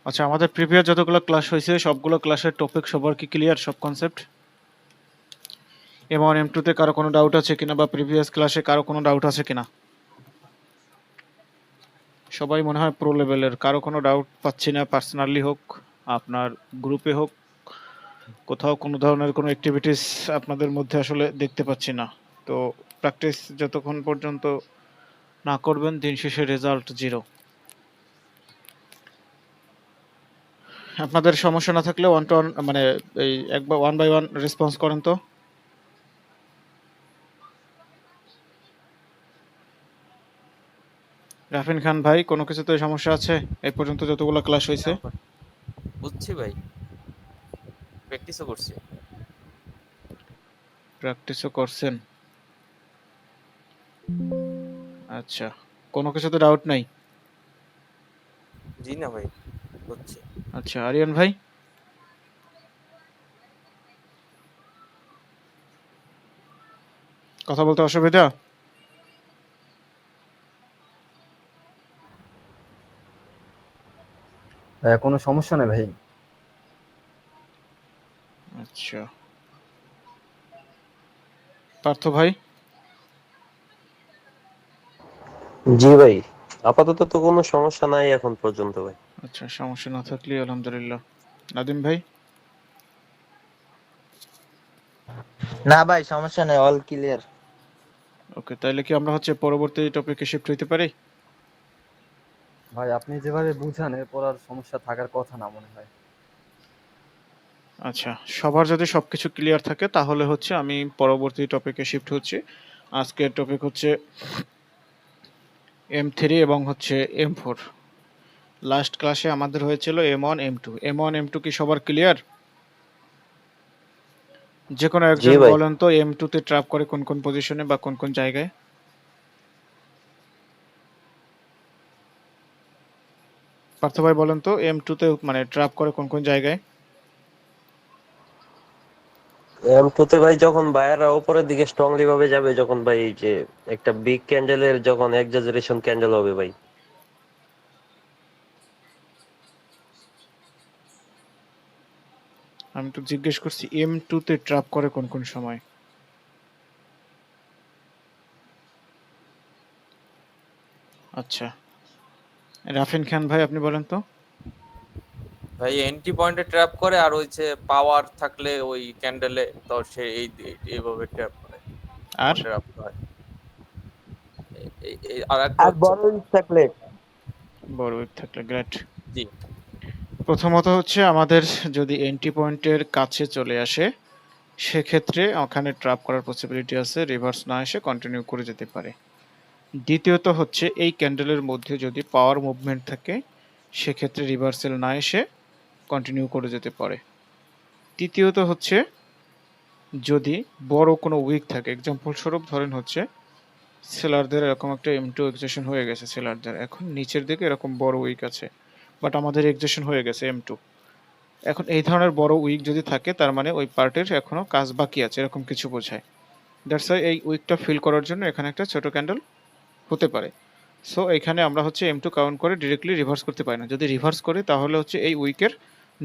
আচ্ছা, আমাদের প্রিভিয়াস যতগুলো ক্লাস হয়েছে সবগুলো ক্লাসের টপিক সবার কি ক্লিয়ার, সব কনসেপ্ট? M1 M2 তে কারো কোনো ডাউট আছে কিনা, বা প্রিভিয়াস ক্লাসে কারো কোনো ডাউট আছে কিনা? সবাই মনে হয় প্রো লেভেলের, কারো কোনো ডাউট পাচ্ছি না। পার্সোনালি হোক, আপনার গ্রুপে হোক, কোথাও কোনো ধরনের কোনো অ্যাক্টিভিটিস আপনাদের মধ্যে আসলে দেখতে পাচ্ছি না। তো প্র্যাকটিস যতক্ষণ পর্যন্ত না করবেন, দিন শেষে রেজাল্ট জিরো। আপনাদের সমস্যা না থাকলে ওয়ান টু ওয়ান, মানে এই একবার ওয়ান বাই ওয়ান রেসপন্স করেন তো। রাফিন খান ভাই, কোনো কিছুতে সমস্যা আছে এই পর্যন্ত যতগুলো ক্লাস হয়েছে? বুঝছি ভাই, প্র্যাকটিসও করছি। প্র্যাকটিসও করছেন? আচ্ছা, কোনো কিছুতে ডাউট নাই? জি না ভাই, বুঝছি। আচ্ছা, আরিয়ান ভাই? কথা বলতে অসুবিধা? কোনো সমস্যা নেই ভাই। আচ্ছা, পার্থ ভাই? জি ভাই, আপাতত তো কোনো সমস্যা নাই এখন পর্যন্ত ভাই। আচ্ছা, সমস্যা না থাকলে আলহামদুলিল্লাহ। নাদিম ভাই? না ভাই, সমস্যা নেই, অল ক্লিয়ার। ওকে, তাইলে কি আমরা হচ্ছে পরবর্তী টপিকে শিফট হইতে পারি? ভাই আপনি যেভাবে বুঝান এরপর আর সমস্যা থাকার কথা না মনে হয়। আচ্ছা, সবার যদি সবকিছু ক্লিয়ার থাকে তাহলে হচ্ছে আমি পরবর্তী টপিকে শিফট হচ্ছি। আজকের টপিক হচ্ছে M3 এবং হচ্ছে M4। লাস্ট ক্লাসে আমাদের হয়েছিল M1 M2। M1 M2 কি সবার ক্লিয়ার? যে কোনো জি একজন ভাই, বলেন তো M2 তে ট্র্যাপ করে কোন কোন পজিশনে বা কোন কোন জায়গায়? পার্থ ভাই বলেন তো, M2 তে মানে ট্র্যাপ করে কোন কোন জায়গায়? M2 তে ভাই যখন বায়াররা উপরের দিকে স্ট্রংলি ভাবে যাবে, যখন ভাই এই যে একটা বিগ ক্যান্ডেলের যখন এক্সাজারেশন ক্যান্ডেল হবে ভাই। আমি তো জিজ্ঞেস করছি M2 তে ট্র্যাপ করে কোন কোন সময়? আচ্ছা, রাফিন খান ভাই আপনি বলেন তো। ভাই এন্ট্রি পয়েন্টে ট্র্যাপ করে, আর ওই যে পাওয়ার থাকলে ওই ক্যান্ডেলে, তো সে এইভাবে ট্র্যাপ করে, আর ট্র্যাপ হয়। আর একটা আর হচ্ছে, বড় ইট থাকলে? বড় উইক থাকলে গ্রেট। জি প্রথমত হচ্ছে আমাদের যদি এন্ট্রি পয়েন্টের কাছে চলে আসে, সেক্ষেত্রে ওখানে ট্র্যাপ করার পসিবিলিটি আছে, রিভার্স না এসে কন্টিনিউ করে যেতে পারে। দ্বিতীয়ত হচ্ছে এই ক্যান্ডেলের মধ্যে যদি পাওয়ার মুভমেন্ট থাকে, সেক্ষেত্রে রিভার্সেল না এসে কন্টিনিউ করে যেতে পারে। তৃতীয়ত হচ্ছে যদি বড় কোনো উইক থাকে, এক্সাম্পল স্বরূপ ধরেন হচ্ছে সেলারদের এরকম একটা M2 এক্সেশন হয়ে গেছে, সেলারদের এখন নিচের দিকে এরকম বড় উইক আছে, বাট আমাদের এক্সেশন হয়ে গেছে M2। এখন এই ধরনের বড় উইক যদি থাকে, তার মানে ওই পার্টের এখনো কাজ বাকি আছে, এরকম কিছু বোঝায়। দ্যাটস ওয়াই এই উইকটা ফিল করার জন্য এখানে একটা ছোট ক্যান্ডেল হতে পারে। সো এখানে আমরা হচ্ছে M2 কাউন্ট করে ডিরেক্টলি রিভার্স করতে পারি না। যদি রিভার্স করি তাহলে হচ্ছে এই উইকের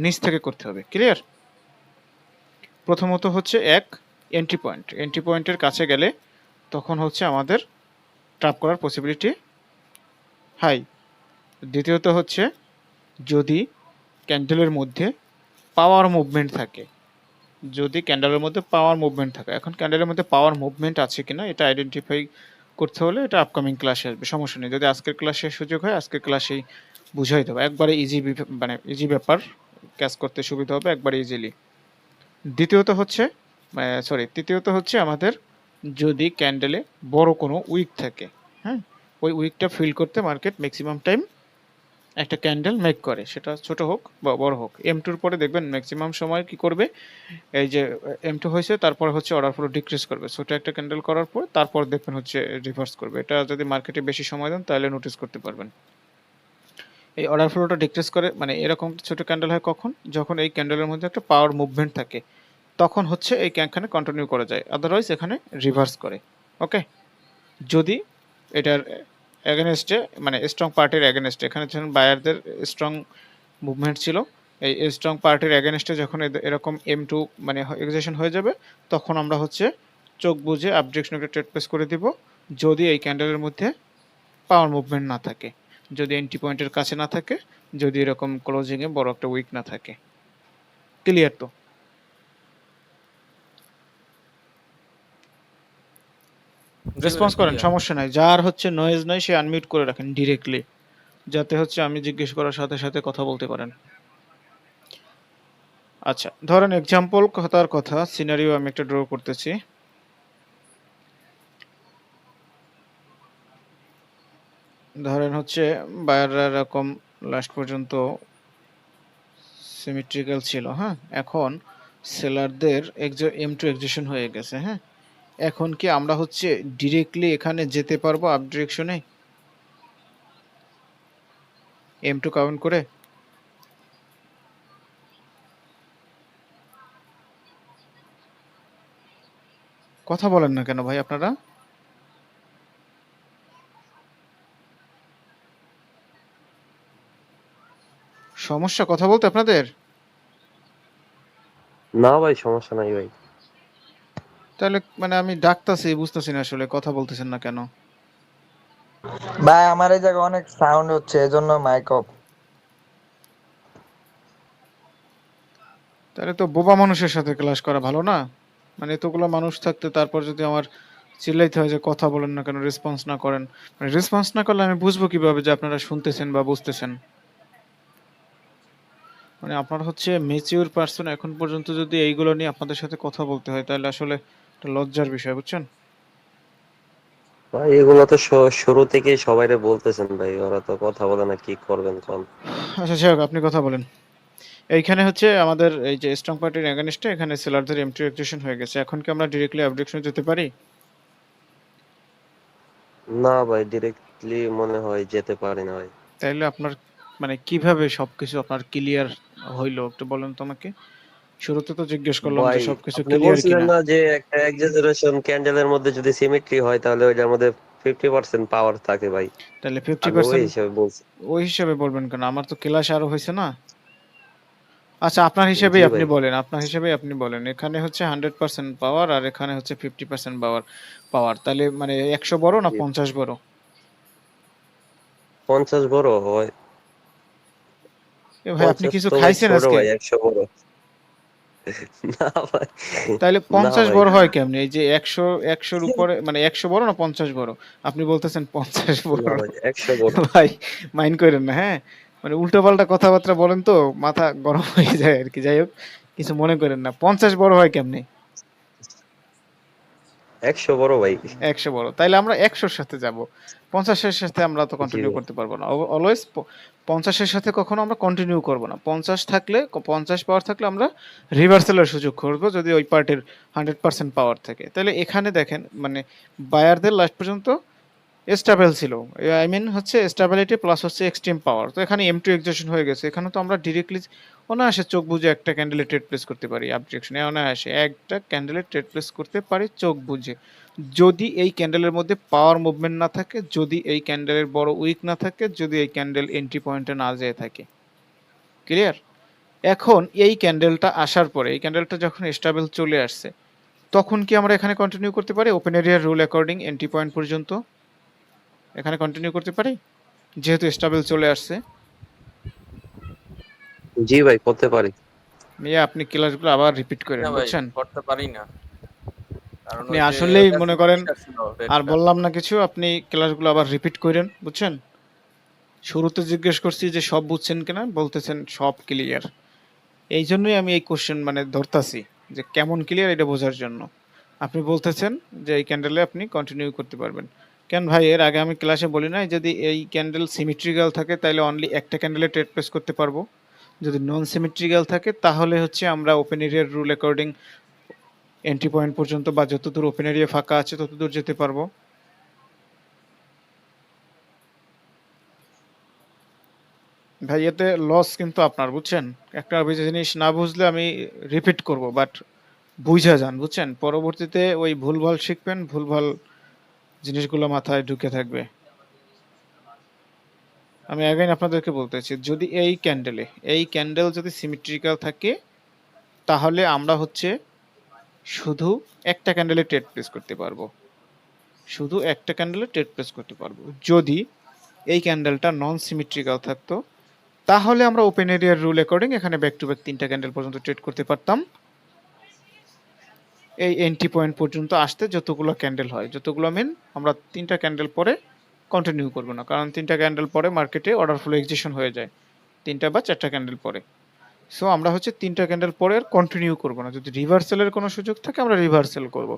নিচ থেকে করতে হবে। ক্লিয়ার? প্রথমত হচ্ছে এক, এন্ট্রি পয়েন্ট। এন্ট্রি পয়েন্টের কাছে গেলে তখন হচ্ছে আমাদের ট্র্যাপ করার পসিবিলিটি হাই। দ্বিতীয়ত হচ্ছে যদি ক্যান্ডেলের মধ্যে পাওয়ার মুভমেন্ট থাকে, যদি ক্যান্ডেলের মধ্যে পাওয়ার মুভমেন্ট থাকে, এখন ক্যান্ডেলের মধ্যে পাওয়ার মুভমেন্ট আছে কিনা এটা আইডেন্টিফাই করতে হলে এটা আপকামিং ক্লাসে আসবে, সমস্যা নেই। যদি আজকের ক্লাসে সুযোগ হয় আজকের ক্লাসেই বুঝাই দেবো, একবারে ইজি, মানে ইজি ব্যাপার, ক্যাচ করতে সুবিধা হবে একবারে ইজিলি। দ্বিতীয়ত হচ্ছে, তৃতীয়ত হচ্ছে আমাদের যদি ক্যান্ডেলে বড় কোনো উইক থাকে, হ্যাঁ, ওই উইকটা ফিল করতে মার্কেট ম্যাক্সিমাম টাইম একটা ক্যান্ডেল মেক করে, সেটা ছোট হোক বা বড় হোক। M2 পরে দেখবেন ম্যাক্সিমাম সময় কি করবে, এই যে M2 হয়েছে তারপরে হচ্ছে অর্ডার ফ্লো ডিক্রিজ করবে, ছোট একটা ক্যান্ডেল করার পর তারপর দেখবেন হচ্ছে রিভার্স করবে। এটা যদি মার্কেটে বেশি সময় দেন তাহলে নোটিস করতে পারবেন। এই অর্ডার ফ্লোটা ডিক্রিজ করে, মানে এরকম ছোট ক্যান্ডেল হয় কখন, যখন এই ক্যান্ডেলের মধ্যে একটা পাওয়ার মুভমেন্ট থাকে, তখন হচ্ছে এই ক্যানখানে কন্টিনিউ করা যায়, আদারওয়াইজ এখানে রিভার্স করে। ওকে, যদি এটার এগেনস্টে, মানে স্ট্রং পার্টির এগেনস্টে, এখানে যখন বায়ারদের স্ট্রং মুভমেন্ট ছিল, এই স্ট্রং পার্টির এগেনস্টে যখন এরকম M2 মানে এক্সিকিউশন হয়ে যাবে, তখন আমরা হচ্ছে চোখ বুজে আপ ডিরেকশন একটা ট্রেড প্লেস করে দিব, যদি এই ক্যান্ডেলের মধ্যে পাওয়ার মুভমেন্ট না থাকে, যদি এন্ট্রি পয়েন্টের কাছে না থাকে, যদি এরকম ক্লোজিংয়ে বড় একটা উইক না থাকে। ক্লিয়ার তো? জি রেসপন্স ভাই করেন, ক্লিয়ার। সমস্যা নাই। যার হচ্ছে নয়েজ নাই সে আনমিউট করে রাখেন ডিরেক্টলি, যাতে হচ্ছে আমি জিজ্ঞেস করার সাথে সাথে কথা বলতে পারেন। আচ্ছা, ধরেন এক্সাম্পল কথার কথা, সিনারিও আমি একটা ড্র করতেছি। ধরেন হচ্ছে বায়াররা এরকম লাস্ট পর্যন্ত সিমেট্রিক্যাল ছিল, হ্যাঁ। এখন সেলারদের M2 এক্সিকিউশন হয়ে গেছে, হ্যাঁ। এখন কি আমরা হচ্ছে ডিরেক্টলি এখানে যেতে পারবো আপ ডিরেকশনে M2 কাউন্ট করে? কথা বলেন না কেন ভাই আপনারা? সমস্যা কথা বলতে আপনাদের? না ভাই, সমস্যা নাই ভাই। তাহলে মানে আমি ডাকতাছি, বুঝতেছি না আসলে কথা বলতেছেন না কেন। ভাই আমার এই জায়গায় অনেক সাউন্ড হচ্ছে, এজন্য মাইক অফ। তাহলে তো বোবা মানুষের সাথে ক্লাস করা ভালো না? মানে এতগুলো মানুষ থাকতে তারপর যদি আমার চিল্লাইতে হয় যে কথা বলেন না কেন, রেসপন্স না করেন, মানে রেসপন্স না করলে আমি বুঝবো কিভাবে যে আপনারা শুনতেছেন বা বুঝতেছেন? মানে আপনারা হচ্ছে ম্যাচিউর পার্সন, এখন পর্যন্ত যদি এইগুলো নিয়ে আপনাদের সাথে কথা বলতে হয় তাহলে আসলে একটা লজ্জার বিষয়, বুঝছেন? ভাই এগুলো তো শুরু থেকেই সবাইরে বলতেছেন ভাই, ওরা তো কথা বলে না, কি করবেন কোন? আচ্ছা যাই হোক, আপনি কথা বলেন। এইখানে হচ্ছে আমাদের এই যে স্ট্রং পার্টির এগেনস্টে এখানে সেলারদের এমটি এক্সিকিউশন হয়ে গেছে, এখন কি আমরা ডিরেক্টলি অবজেকশনে যেতে পারি? না ভাই, ডিরেক্টলি মনে হয় যেতে পারি না ভাই। তাইলে আপনার মানে কিভাবে সবকিছু আপনার ক্লিয়ার হইলো একটু বলেন তো আমাকে। শুরুতে তো জিজ্ঞেস করলাম যে ভাই সবকিছু আপনি ক্লিয়ার বলছিলেন কিনা। না যে একটা এক্সাজারেশন ক্যান্ডেলের মধ্যে যদি সিমেট্রি হয় তাহলে ওইটার মধ্যে 50% পাওয়ার থাকে ভাই। তাহলে আমি ওই 50% হিসাবে বলছি। ওই হিসাবে বলবেন কেন? আমার তো ক্লাস আরো হয়েছে না। আচ্ছা, আপনার হিসেবেই জি আপনি ভাই। বলেন, আপনার হিসেবেই আপনি বলেন। এখানে হচ্ছে 100% পাওয়ার আর এখানে হচ্ছে 50% পাওয়ার, তাহলে মানে 100 বড় না জি। 50 বড়? 50 বড় হয়। এ ভাই, আপনি 50 কিছু তো ভাই খাইছেন ছোট আজকে? ভাই, 100 বড়। না ভাই। তাহলে না 50 ভাই। বড় হয় কেমনে? এই যে 100 উপরে মানে 100 বড় না 50 বড়? আপনি বলতেছেন 50 না বড়। ভাই, 100 বড়। ভাই মাইন্ড করেন না, হ্যাঁ? মানে উল্টোপাল্টা কথাবার্তা বলেন তো মাথা গরম হয়ে যায় আর কি। যাই হোক, কিছু মনে করেন না। 50 বড় হয় কেমনে? 100 বড় ভাই। 100 বড়। তাইলে আমরা 100 র সাথে যাব। 50 এর সাথে আমরা তো জি কন্টিনিউ ভাই। করতে পারবো না। অলওয়েজ 50 এর সাথে কখনো আমরা কন্টিনিউ করব না। 50 থাকলে 50 পাওয়ার থাকলে আমরা রিভার্সালের সুযোগ করব যদি ওই পার্টির 100% পাওয়ার থাকে। তাহলে এখানে দেখেন মানে বায়ারদের লাস্ট পর্যন্ত স্টেবল ছিল। আই মিন হচ্ছে স্টেবিলিটি প্লাস হচ্ছে এক্সট্রিম পাওয়ার। তো এখানে M2 এক্সজেশন হয়ে গেছে। এখানে তো আমরা ডিরেক্টলি অনায়াসে চোখ বুজে একটা ক্যান্ডেলে ট্রেড প্লেস করতে পারি অবজেকশনে, অনায়াসে একটা ক্যান্ডেলে ট্রেড প্লেস করতে পারি চোখ বুজে। যদি এই ক্যান্ডেলের মধ্যে পাওয়ার মুভমেন্ট না থাকে, যদি এই ক্যান্ডেলের বড় উইক না থাকে, যদি এই ক্যান্ডেল এন্ট্রি পয়েন্টে না যেয়ে থাকে। ক্লিয়ার? এখন এই ক্যান্ডেলটা আসার পরে, এই ক্যান্ডেলটা যখন স্টেবল চলে আসছে, তখন কি আমরা এখানে কন্টিনিউ করতে পারি ওপেন এরিয়ার রুল অ্যাকর্ডিং এন্ট্রি পয়েন্ট পর্যন্ত? এখানে কন্টিনিউ করতে পারি যেহেতু স্টেবল চলে আসছে? জি ভাই, করতে পারি। মিয়া আপনি ক্লাসগুলো আবার রিপিট করেন, না ভাই বুঝছেন? করতে পারি না, কারণ আপনি ওই যে আসলেই ওটা মনে করেন, সিমেট্রিক্যাল ছিল আর রেডটা। বললাম না কিছু, আপনি ক্লাসগুলো আবার রিপিট করেন, বুঝছেন? শুরুতে জিজ্ঞেস করছি যে সব বুঝছেন কিনা, বলতেছেন সব ক্লিয়ার। এই জন্যই আমি এই কোশ্চেন মানে ধরতাছি যে কেমন ক্লিয়ার এটা বোঝার জন্য। আপনি বলতেছেন যে এই ক্যান্ডেলে আপনি কন্টিনিউ করতে পারবেন। কেন ভাই, এর আগে আমি ক্লাসে বলি নাই যদি এই ক্যান্ডেল সিমেট্রিক্যাল থাকে তাহলে অনলি একটা ক্যান্ডেলে ট্রেড প্লেস করতে পারবো, যদি নন সিমেট্রিক্যাল থাকে তাহলে হচ্ছে আমরা ওপেন এরিয়ার রুল অ্যাকর্ডিং এন্ট্রি পয়েন্ট পর্যন্ত বা যতদূর ওপেন এরিয়া ফাঁকা আছে ততদূর যেতে পারবো। ভাই এতে লস কিন্তু আপনার, বুঝছেন? একটা জিনিস না বুঝলে আমি রিপিট করব, বাট বুঝা যান, বুঝছেন? পরবর্তীতে ওই ভুলভাল শিখবেন, ভুলভাল জিনিসগুলো মাথায় ঢুকে থাকবে। আমি অ্যাগেইন আপনাদেরকে বলতেছি, যদি এই ক্যান্ডেল যদি সিমেট্রিক্যাল থাকে, তাহলে আমরা হচ্ছে শুধু একটা ক্যান্ডেলে ট্রেড প্লেস করতে পারবো, শুধু একটা ক্যান্ডেলে ট্রেড প্লেস করতে পারবো। যদি এই ক্যান্ডেলটা নন সিমেট্রিক্যাল থাকতো, তাহলে আমরা ওপেন এরিয়ার রুল অ্যাকর্ডিং এখানে ব্যাক টু ব্যাক 3টা ক্যান্ডেল পর্যন্ত ট্রেড করতে পারতাম। এই এন্ট্রি পয়েন্ট পর্যন্ত আসতে যতগুলো ক্যান্ডেল হয়, যতগুলো মিন, আমরা 3টা ক্যান্ডেল পরে কন্টিনিউ করবো না, কারণ 3টা ক্যান্ডেল পরে মার্কেটে অর্ডার ফ্লো এক্সিকিউশন হয়ে যায় 3টা বা 4টা ক্যান্ডেল পরে। সো আমরা হচ্ছে 3টা ক্যান্ডেল পরে আর কন্টিনিউ করবো না। যদি রিভার্সালের কোনো সুযোগ থাকে আমরা রিভার্সাল করব,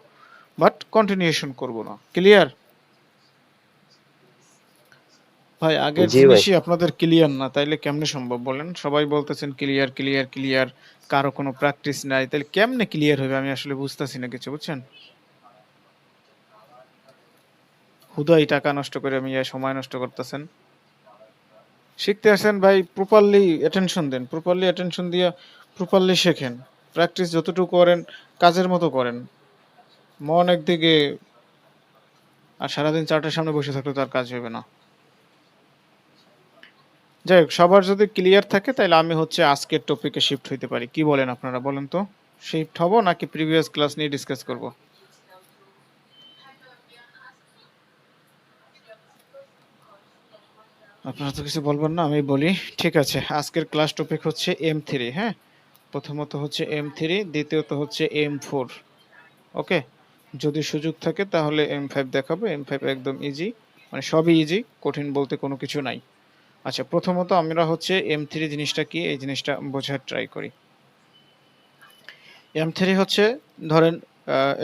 বাট কন্টিনিউশন করব না। ক্লিয়ার ভাই? আগের জি ভাই। জিনিসই আপনাদের ক্লিয়ার না, তাইলে কেমনে সম্ভব বলেন? সবাই বলতেছেন ক্লিয়ার ক্লিয়ার ক্লিয়ার, কারো কোনো প্র্যাকটিস নাই, তাহলে কেমনে ক্লিয়ার হবে? আমি আসলে বুঝতেছি না কিছু, বুঝছেন? হুদাই টাকা নষ্ট করে আমি সময় নষ্ট করতেছেন। শিখতে আসেন ভাই, প্রপারলি অ্যাটেনশন দেন, প্রপারলি অ্যাটেনশন দিয়ে প্রপারলি শেখেন। প্র্যাকটিস যতটুকু করেন কাজের মতো করেন, মন একদিকে আর সারাদিন চার্টের সামনে বসে থাকলে তার কাজ হবে না। যাই হোক, সবার যদি ক্লিয়ার থাকে তাহলে আমি হচ্ছে আজকের টপিকে শিফট হইতে পারি। কি বলেন আপনারা? বলেন তো, শিফট হব নাকি প্রিভিয়াস ক্লাস নিয়ে ডিসকাস করব? আপনারা তো কিছু বলবেন না, আমি বলি। ঠিক আছে, আজকের ক্লাস টপিক হচ্ছে M3। হ্যাঁ, প্রথমত হচ্ছে M3, দ্বিতীয়ত হচ্ছে M4। ওকে, যদি সুযোগ থাকে তাহলে M5 দেখাবো। M5 একদম ইজি, মানে সবই ইজি, কঠিন বলতে কোনো কিছু নাই। আচ্ছা, প্রথমত আমরা হচ্ছে M3 জিনিসটা কি, এই জিনিসটা বোঝার ট্রাই করি। M3 হচ্ছে, ধরেন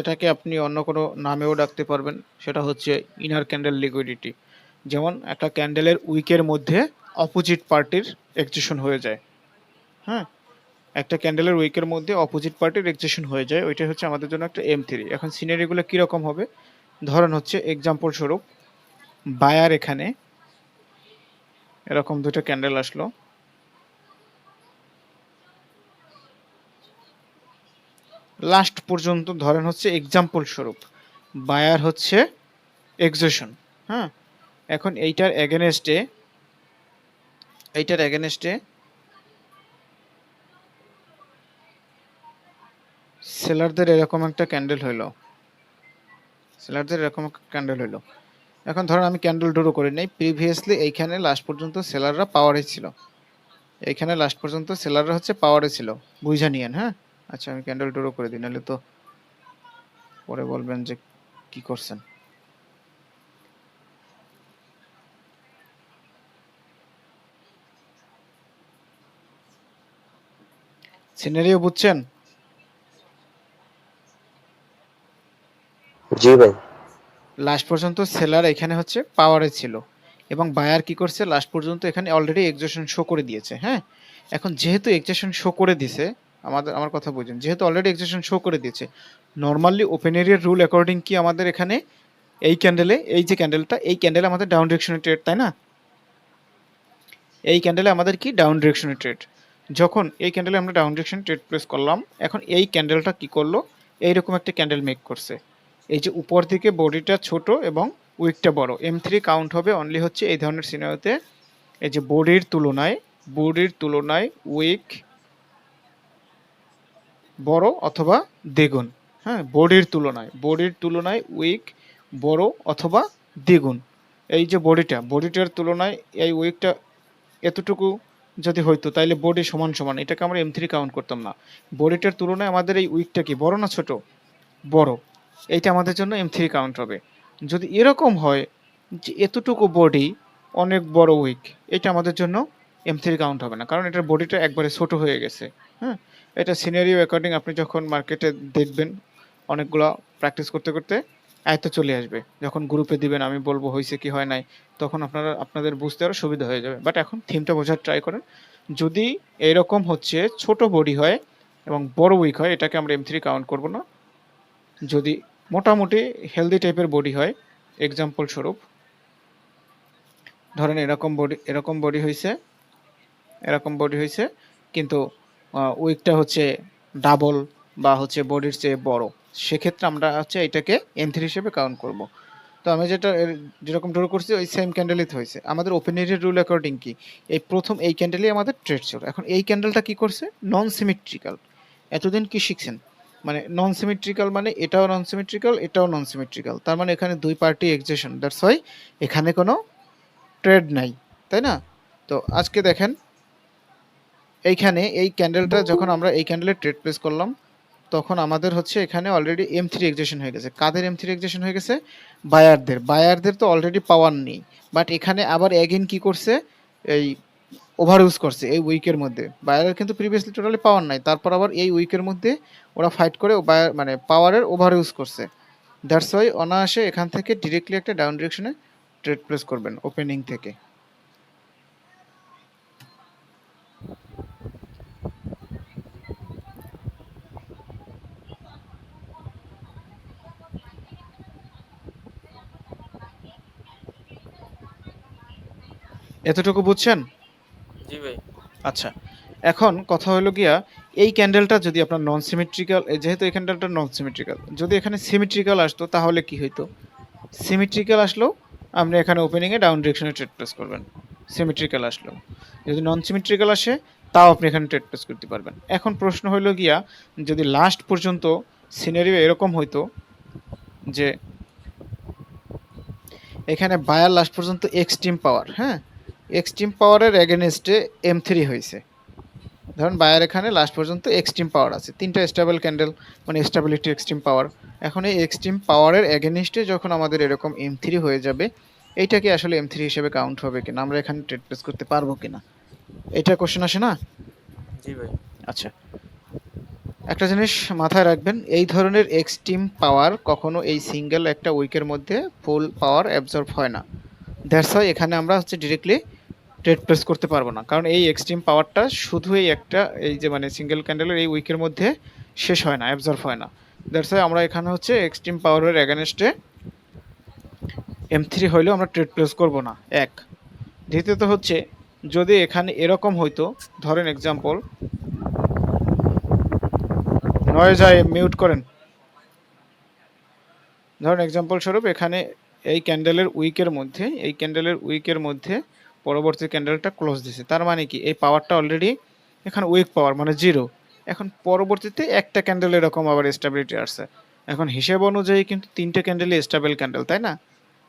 এটাকে আপনি অন্য কোনো নামেও ডাকতে পারবেন, সেটা হচ্ছে ইনার ক্যান্ডেল লিকুইডিটি। যেমন একটা ক্যান্ডেলের উইকের মধ্যে অপোজিট পার্টির এক্সিকিউশন হয়ে যায়। হ্যাঁ, একটা ক্যান্ডেলের উইকের মধ্যে অপোজিট পার্টির এক্সিকিউশন হয়ে যায়, ওইটাই হচ্ছে আমাদের জন্য একটা M3। এখন সিনারিগুলো কীরকম হবে? ধরেন হচ্ছে এক্সাম্পল স্বরূপ, বায়ার এখানে এরকম দুটো ক্যান্ডেল আসলো, লাস্ট পর্যন্ত ধরেন হচ্ছে এক্সাম্পল স্বরূপ বায়ার হচ্ছে এক্সিকিউশন। হ্যাঁ, এখন এইটার এগেনস্টে সেলারদের এরকম একটা ক্যান্ডেল হইলো, এখন ধরেন আমি ক্যান্ডেল ড্র করি নাই, প্রিভিয়াসলি এইখানে লাস্ট পর্যন্ত সেলাররা পাওয়ারে ছিল, এইখানে লাস্ট পর্যন্ত সেলাররা হচ্ছে পাওয়ারে ছিল, বুঝা নিয়েন। হ্যাঁ, আচ্ছা আমি ক্যান্ডেল ড্র করে দিই, নাহলে তো পরে বলবেন যে কি করছেন। সিনারিও বুঝছেন? জি ভাই। লাস্ট পর্যন্ত সেলার এখানে হচ্ছে পাওয়ারে ছিল, এবং বায়ার কি করছে, লাস্ট পর্যন্ত এখানে অলরেডি এক্সিকিউশন শো করে দিয়েছে। হ্যাঁ, এখন যেহেতু এক্সিকিউশন শো করে দিয়েছে, আমার কথা বুঝুন, যেহেতু অলরেডি এক্সিকিউশন শো করে দিয়েছে, নর্মালি ওপেন এরিয়ার রুল অ্যাকর্ডিং কি আমাদের এখানে এই ক্যান্ডেলে, এই যে ক্যান্ডেলটা, এই ক্যান্ডেলে আমাদের ডাউন ডিরেকশনে ট্রেড, তাই না? এই ক্যান্ডেলে আমাদের কি ডাউন ডিরেকশনে ট্রেড। যখন এই ক্যান্ডেলে আমরা ডাউন ডিরেকশনে ট্রেড প্লেস করলাম, এখন এই ক্যান্ডেলটা কি করলো, এইরকম একটা ক্যান্ডেল মেক করছে। এই যে উপর দিকে বডিটা ছোট এবং উইকটা বড়, M3 কাউন্ট হবে অনলি হচ্ছে এই ধরনের সিনারিওতে, এই যে বডির তুলনায় উইক বড় অথবা দ্বিগুণ। হ্যাঁ, বডির তুলনায় উইক বড় অথবা দ্বিগুণ। এই যে বডিটার তুলনায় এই উইকটা এতটুকু যদি হইতো, তাইলে বডি সমান সমান, এটাকে আমরা M3 কাউন্ট করতাম না। বডিটার তুলনায় আমাদের এই উইকটা কি বড় না ছোট? বড়, এইটা আমাদের জন্য M3 কাউন্ট হবে। যদি এরকম হয় যে এতটুকু বডি অনেক বড় উইক, এটা আমাদের জন্য M3 কাউন্ট হবে না, কারণ এটার বডিটা একবারে ছোট হয়ে গেছে। হ্যাঁ, এটা সিনারিও অ্যাকর্ডিং আপনি যখন মার্কেটে দেখবেন, অনেকগুলো প্র্যাকটিস করতে করতে আয়ত্ত চলে আসবে, যখন গ্রুপে দিবেন আমি বলবো হয়েছে কি হয় নাই, তখন আপনাদের বুঝতে আরও সুবিধা হয়ে যাবে। বাট এখন থিমটা বোঝার ট্রাই করেন। যদি এরকম হচ্ছে ছোট বডি হয় এবং বড় উইক হয়, এটাকে আমরা M3 কাউন্ট করব না। যদি মোটামুটি হেলদি টাইপের বডি হয়, এক্সাম্পল স্বরূপ ধরেন এরকম বডি হয়েছে, কিন্তু উইকটা হচ্ছে ডাবল বা হচ্ছে বডির চেয়ে বড়, সেক্ষেত্রে আমরা হচ্ছে এটাকে M3 হিসেবে কাউন্ট করব। তো আমি যেরকম ড্র করছি ওই সেম ক্যান্ডেলই তো হয়েছে। আমাদের ওপেন এরিয়ার রুল অ্যাকর্ডিং কি এই প্রথম এই ক্যান্ডেলই আমাদের ট্রেড ছিল। এখন এই ক্যান্ডেলটা কি করছে, নন সিমেট্রিক্যাল। এতদিন কি শিখছেন, মানে নন সিমেট্রিক্যাল মানে এটাও নন সিমেট্রিক্যাল এটাও নন সিমেট্রিক্যাল, তার মানে এখানে দুই পার্টি এক্সেশন, দ্যাটস ওয়াই এখানে কোনো ট্রেড নাই, তাই না? তো আজকে দেখেন এইখানে এই ক্যান্ডেলটা যখন আমরা এই ক্যান্ডেলে ট্রেড প্লেস করলাম তখন আমাদের হচ্ছে এখানে অলরেডি M3 এক্সেশন হয়ে গেছে। কাদের M3 এক্সেশন হয়ে গেছে? বায়ারদের তো অলরেডি পাওয়ার নেই, বাট এখানে আবার এগেন কি করছে, এই ওভার ইউজ করছে এই উইকের মধ্যে। বায়ারের কিন্তু প্রিভিয়াসলি টোটালি পাওয়ার নাই, তারপর আবার এই উইকের মধ্যে ওরা ফাইট করে বায়ার মানে পাওয়ারের ওভার ইউজ করছে। দ্যাটস ওয়াই অনায়াসে এখান থেকে ডিরেক্টলি একটা ডাউন ডিরেকশনে ট্রেড প্লেস করবেন ওপেনিং থেকে। এতটুকু বুঝছেন? জি ভাই। আচ্ছা, এখন কথা হলো গিয়া এই ক্যান্ডেলটা যদি আপনার নন সিমেট্রিক্যাল, যেহেতু এই ক্যান্ডেলটা নন সিমেট্রিক্যাল, যদি এখানে সিমেট্রিক্যাল আসতো তাহলে কি হইতো? সিমেট্রিক্যাল আসলেও আপনি এখানে ওপেনিংয়ে ডাউন ডিরেকশনে ট্রেড প্লেস করবেন, সিমেট্রিক্যাল আসলেও। যদি নন সিমেট্রিক্যাল আসে তাও আপনি এখানে ট্রেড প্লেস করতে পারবেন। এখন প্রশ্ন হলো গিয়া যদি লাস্ট পর্যন্ত সিনারিও এরকম হইতো যে এখানে বায়ার লাস্ট পর্যন্ত এক্সট্রিম পাওয়ার, হ্যাঁ এক্সট্রিম পাওয়ারের এগেনস্টে M3 হয়েছে, ধরুন বায়ার এখানে লাস্ট পর্যন্ত এক্সট্রিম পাওয়ার আছে, তিনটা স্টেবল ক্যান্ডেল মানে স্টেবিলিটি এক্সট্রিম পাওয়ার। এখন এই এক্সট্রিম পাওয়ারের এগেনস্টে যখন আমাদের এরকম M3 হয়ে যাবে, এইটা কি আসলে M3 হিসেবে কাউন্ট হবে কিনা, আমরা এখানে ট্রেড প্লেস করতে পারবো কিনা, এটা কোশ্চেন আসে না? জি ভাই। আচ্ছা, একটা জিনিস মাথায় রাখবেন, এই ধরনের এক্সট্রিম পাওয়ার কখনো এই সিঙ্গেল একটা উইকের মধ্যে ফুল পাওয়ার অ্যাবজর্ব হয় না। দ্যাটস ওয়াই এখানে আমরা হচ্ছে ডিরেক্টলি ট্রেড প্লেস করতে পারবো না, কারণ এই এক্সট্রিম পাওয়ারটা শুধু এই একটা এই যে মানে সিঙ্গেল ক্যান্ডেলের এই উইকের মধ্যে শেষ হয় না, অ্যাবজর্ব হয় না। দ্যাটস ওয়াই আমরা এখানে হচ্ছে এক্সট্রিম পাওয়ারের এগেনস্টে M3 হইলেও আমরা ট্রেড প্লেস করব না, এক। দ্বিতীয়ত হচ্ছে যদি এখানে এরকম হইতো, ধরেন এক্সাম্পল, নয়েজ মিউট করেন, ধরেন এক্সাম্পল স্বরূপ এখানে এই ক্যান্ডেলের উইকের মধ্যে পরবর্তী ক্যান্ডেলটা ক্লোজ দিছে, তার মানে কি এই পাওয়ারটা অলরেডি এখানে উইক পাওয়ার মানে জিরো। এখন পরবর্তীতে একটা ক্যান্ডেল এরকম আবার স্টেবিলিটি আসছে, এখন হিসেব অনুযায়ী কিন্তু তিনটে ক্যান্ডেলই স্টেবল ক্যান্ডেল, তাই না?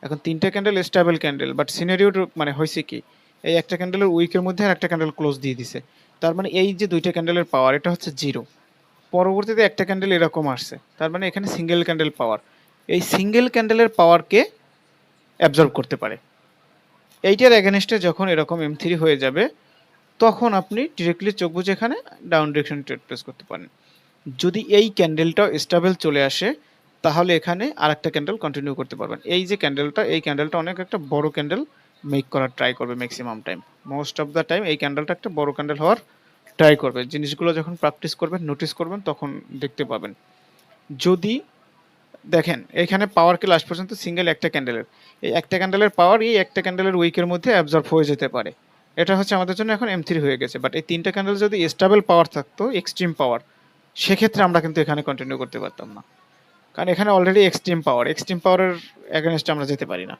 এখন তিনটে candle stable candle, but scenario মানে হয়েছে কি এই একটা ক্যান্ডেলের উইকের মধ্যে আর একটা ক্যান্ডেল ক্লোজ দিয়ে দিছে, তার মানে এই যে দুইটা ক্যান্ডেলের পাওয়ার এটা হচ্ছে জিরো। পরবর্তীতে একটা ক্যান্ডেল এরকম আসছে, তার মানে এখানে সিঙ্গেল ক্যান্ডেল পাওয়ার, এই সিঙ্গেল ক্যান্ডেলের পাওয়ারকে অ্যাবজর্ব করতে পারে। এইটার এগেনস্টে যখন এরকম M3 হয়ে যাবে তখন আপনি ডিরেক্টলি চোখ বুজে এখানে ডাউন ডিরেকশন ট্রেড প্লেস করতে পারেন। যদি এই ক্যান্ডেলটাও স্টেবল চলে আসে তাহলে এখানে আরেকটা ক্যান্ডেল কন্টিনিউ করতে পারবেন। এই যে ক্যান্ডেলটা, এই ক্যান্ডেলটা অনেক একটা বড় ক্যান্ডেল মেক করার ট্রাই করবে maximum time, most of the time এই ক্যান্ডেলটা একটা বড় ক্যান্ডেল হওয়ার ট্রাই করবে। জিনিসগুলো যখন প্র্যাকটিস করবেন, নোটিস করবেন, তখন দেখতে পাবেন। যদি দেখেন এখানে পাওয়ারকে লাস্ট পর্যন্ত সিঙ্গেল একটা ক্যান্ডেলের, এই একটা ক্যান্ডেলের পাওয়ার এই একটা ক্যান্ডেলের উইকের মধ্যে অ্যাবজর্ব হয়ে যেতে পারে, এটা হচ্ছে আমাদের জন্য এখন M3 হয়ে গেছে। বাট এই তিনটা ক্যান্ডেল যদি স্টেবল পাওয়ার থাকতো, এক্সট্রিম পাওয়ার, সেক্ষেত্রে আমরা কিন্তু এখানে কন্টিনিউ করতে পারতাম না, কারণ এখানে অলরেডি এক্সট্রিম পাওয়ারের এগেনস্টে আমরা যেতে পারি না।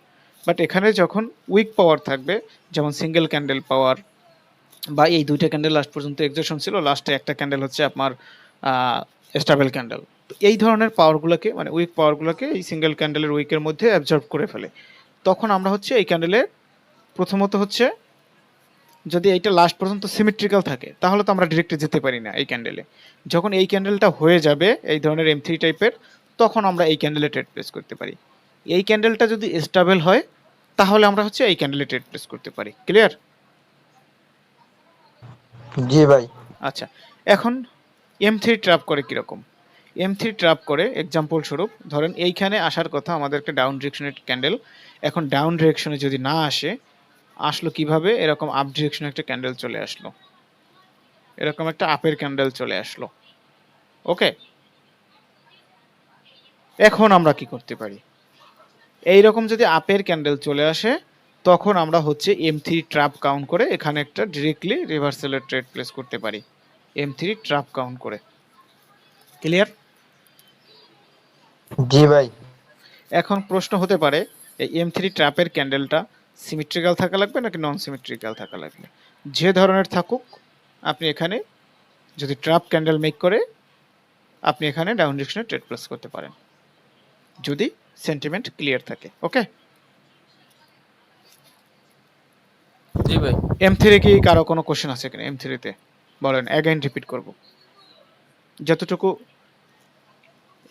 বাট এখানে যখন উইক পাওয়ার থাকবে, যেমন সিঙ্গেল ক্যান্ডেল পাওয়ার বা এই দুইটা ক্যান্ডেল লাস্ট পর্যন্ত এক্সেশন ছিল, লাস্টে একটা ক্যান্ডেল হচ্ছে আপনার স্টেবল ক্যান্ডেল, এই ধরনের পাওয়ারগুলোকে মানে উইক পাওয়ারগুলোকে এই সিঙ্গেল ক্যান্ডেলের উইকের মধ্যে অ্যাবজর্ব করে ফেলে। তখন আমরা হচ্ছে এই ক্যান্ডেলের প্রথমত হচ্ছে যদি এইটা লাস্ট পর্যন্ত সিমেট্রিক্যাল থাকে তাহলে তো আমরা ডিরেক্টলি যেতে পারি না এই ক্যান্ডেলে। যখন এই ক্যান্ডেলটা হয়ে যাবে এই ধরনের M3 টাইপের, তখন আমরা এই ক্যান্ডেলে ট্রেড প্লেস করতে পারি। এই ক্যান্ডেলটা যদি স্টেবল হয় তাহলে আমরা হচ্ছে এই ক্যান্ডেলে ট্রেড প্লেস করতে পারি। ক্লিয়ার? জি ভাই। আচ্ছা, এখন M3 ট্র্যাপ করে কীরকম? M3 ট্র্যাপ করে এক্সাম্পল স্বরূপ ধরেন এইখানে আসার কথা আমাদের একটা ডাউন ডিরেকশনের ক্যান্ডেল, এখন ডাউন ডিরেকশনে যদি না আসে, আসলো কিভাবে, এরকম আপ ডিরেকশনে একটা ক্যান্ডেল চলে আসলো, এরকম একটা আপের ক্যান্ডেল চলে আসলো। ওকে, এখন আমরা কি করতে পারি, এইরকম যদি আপের ক্যান্ডেল চলে আসে তখন আমরা হচ্ছে M3 ট্র্যাপ কাউন্ট করে এখানে একটা ডিরেক্টলি রিভার্সালের ট্রেড প্লেস করতে পারি M3 ট্র্যাপ কাউন্ট করে। ক্লিয়ার? জি ভাই। এখন প্রশ্ন হতে পারে এই M3 ট্র্যাপের ক্যান্ডেলটা সিমেট্রিক্যাল থাকা লাগবে নাকি নন সিমেট্রিক্যাল থাকা লাগবে, যে ধরনের থাকুক আপনি এখানে যদি ট্র্যাপ ক্যান্ডেল মেক করে আপনি এখানে ডাউন ডিরেকশনে ট্রেড প্লেস করতে পারেন যদি সেন্টিমেন্ট ক্লিয়ার থাকে। ওকে, জি ভাই। M3 কি কারো কোনো কোশ্চেন আছে কিনা? M3 তে বলেন, অ্যাগেইন রিপিট করব। যতটুকু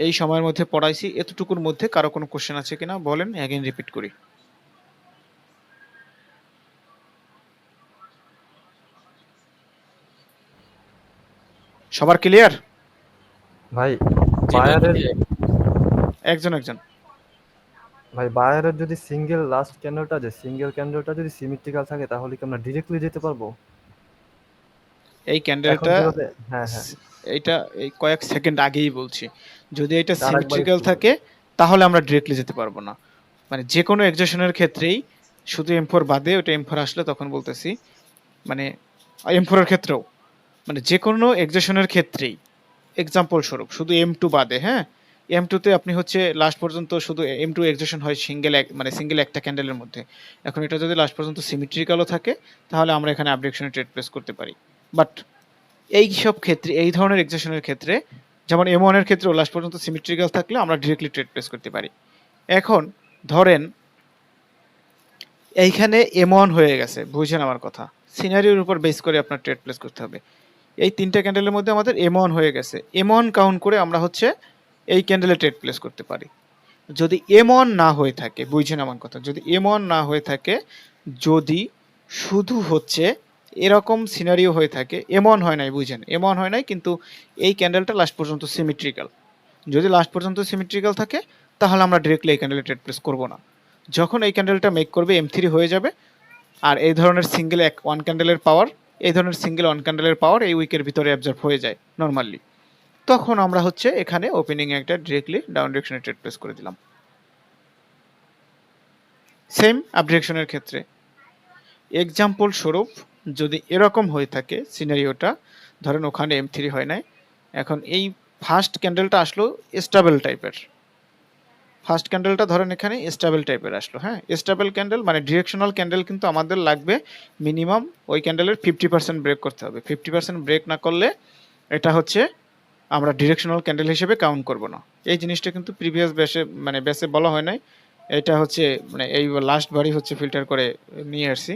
এই সময়ের মধ্যে পড়াইছি এতটুকুর মধ্যে কারো কোনো কোশ্চেন আছে কিনা বলেন, অ্যাগেইন রিপিট করি। সবার ক্লিয়ার? ভাই জি ভাই, বায়ারের clear। একজন একজন। ভাই বায়ারের যদি সিঙ্গেল লাস্ট ক্যান্ডেলটা যে সিঙ্গেল ক্যান্ডেলটা যদি সিমেট্রিক্যাল থাকে তাহলে কি আমরা ডিরেক্টলি যেতে পারবো? এই এখন ক্যান্ডেলটা যেভাবে হ্যাঁ হ্যাঁ এইটা এই কয়েক সেকেন্ড আগেই বলছি, যদি এটা আরেকবার সিমেট্রিক্যাল একটু থাকে তাহলে আমরা ডিরেক্টলি যেতে পারবো না। মানে যে কোনো এক্সেশনের ক্ষেত্রেই, শুধু M4 বাদে, ওটা M4 আসলে তখন বলতেছি, মানে M4 এর ক্ষেত্রেও, মানে যে কোনো এক্সেশনের ক্ষেত্রেই এক্সাম্পল স্বরূপ শুধু M2 বাদে, হ্যাঁ, M2 তে আপনি হচ্ছে লাস্ট পর্যন্ত শুধু M2 এক্সেশন হয় মানে সিঙ্গেল একটা ক্যান্ডেলের মধ্যে। এখন এটা যদি লাস্ট পর্যন্ত সিমেট্রিক্যালও থাকে তাহলে আমরা এখানে আপডেকশনে ট্রেড প্লেস করতে পারি। বাট এই সব ক্ষেত্রে, এই ধরনের এক্সেশনের ক্ষেত্রে, যেমন M1 এর ক্ষেত্রেও লাস্ট পর্যন্ত সিমেট্রিক্যাল থাকলে আমরা ডিরেক্টলি ট্রেড প্লেস করতে পারি। এখন ধরেন এইখানে M1 হয়ে গেছে, বুঝছেন আমার কথা, সিনারিওর উপর বেস করে আপনার ট্রেড প্লেস করতে হবে। এই তিনটা ক্যান্ডেলের মধ্যে আমাদের M1 হয়ে গেছে, M1 কাউন্ট করে আমরা হচ্ছে এই ক্যান্ডেলে ট্রেড প্লেস করতে পারি। যদি M1 না হয়ে থাকে, বুঝছেন আমার কথা, যদি M1 না হয়ে থাকে, যদি শুধু হচ্ছে এরকম সিনারিও হয়ে থাকে, M1 হয় নাই, বুঝছেন, M1 হয় নাই কিন্তু এই ক্যান্ডেলটা লাস্ট পর্যন্ত সিমেট্রিক্যাল, যদি লাস্ট পর্যন্ত সিমেট্রিক্যাল থাকে তাহলে আমরা ডিরেক্টলি এই ক্যান্ডেলে ট্রেড প্লেস করব না। যখন এই ক্যান্ডেলটা মেক করবে M3 হয়ে যাবে, আর এই ধরনের সিঙ্গেল ওয়ান ক্যান্ডেলের পাওয়ার, এই ধরনের সিঙ্গেল ওয়ান ক্যান্ডেলের পাওয়ার এই উইকের ভিতরে অ্যাবজর্ব হয়ে যায় নর্মালি, তখন আমরা হচ্ছে এখানে ওপেনিং একটা ডিরেক্টলি ডাউন ডিরেকশনে ট্রেড প্লেস করে দিলাম। সেম আপ ডিরেকশনের ক্ষেত্রে এক্সাম্পল স্বরূপ যদি এরকম হয়ে থাকে সিনারিওটা, ধরেন ওখানে M3 হয় নাই, এখন এই ফার্স্ট ক্যান্ডেলটা আসলো স্টেবল টাইপের, ফার্স্ট ক্যান্ডেলটা ধরেন এখানে স্টেবল টাইপের আসলো, হ্যাঁ, স্টেবল ক্যান্ডেল মানে ডিরেকশনাল ক্যান্ডেল কিন্তু আমাদের লাগবে মিনিমাম ওই ক্যান্ডেলের 50% ব্রেক করতে হবে, 50% ব্রেক না করলে এটা হচ্ছে আমরা ডিরেকশনাল ক্যান্ডেল হিসেবে কাউন্ট করব না। এই জিনিসটা কিন্তু প্রিভিয়াস বেসে বলা হয় নাই, এটা হচ্ছে মানে এই লাস্ট বারই হচ্ছে ফিল্টার করে নিয়ে আসছি।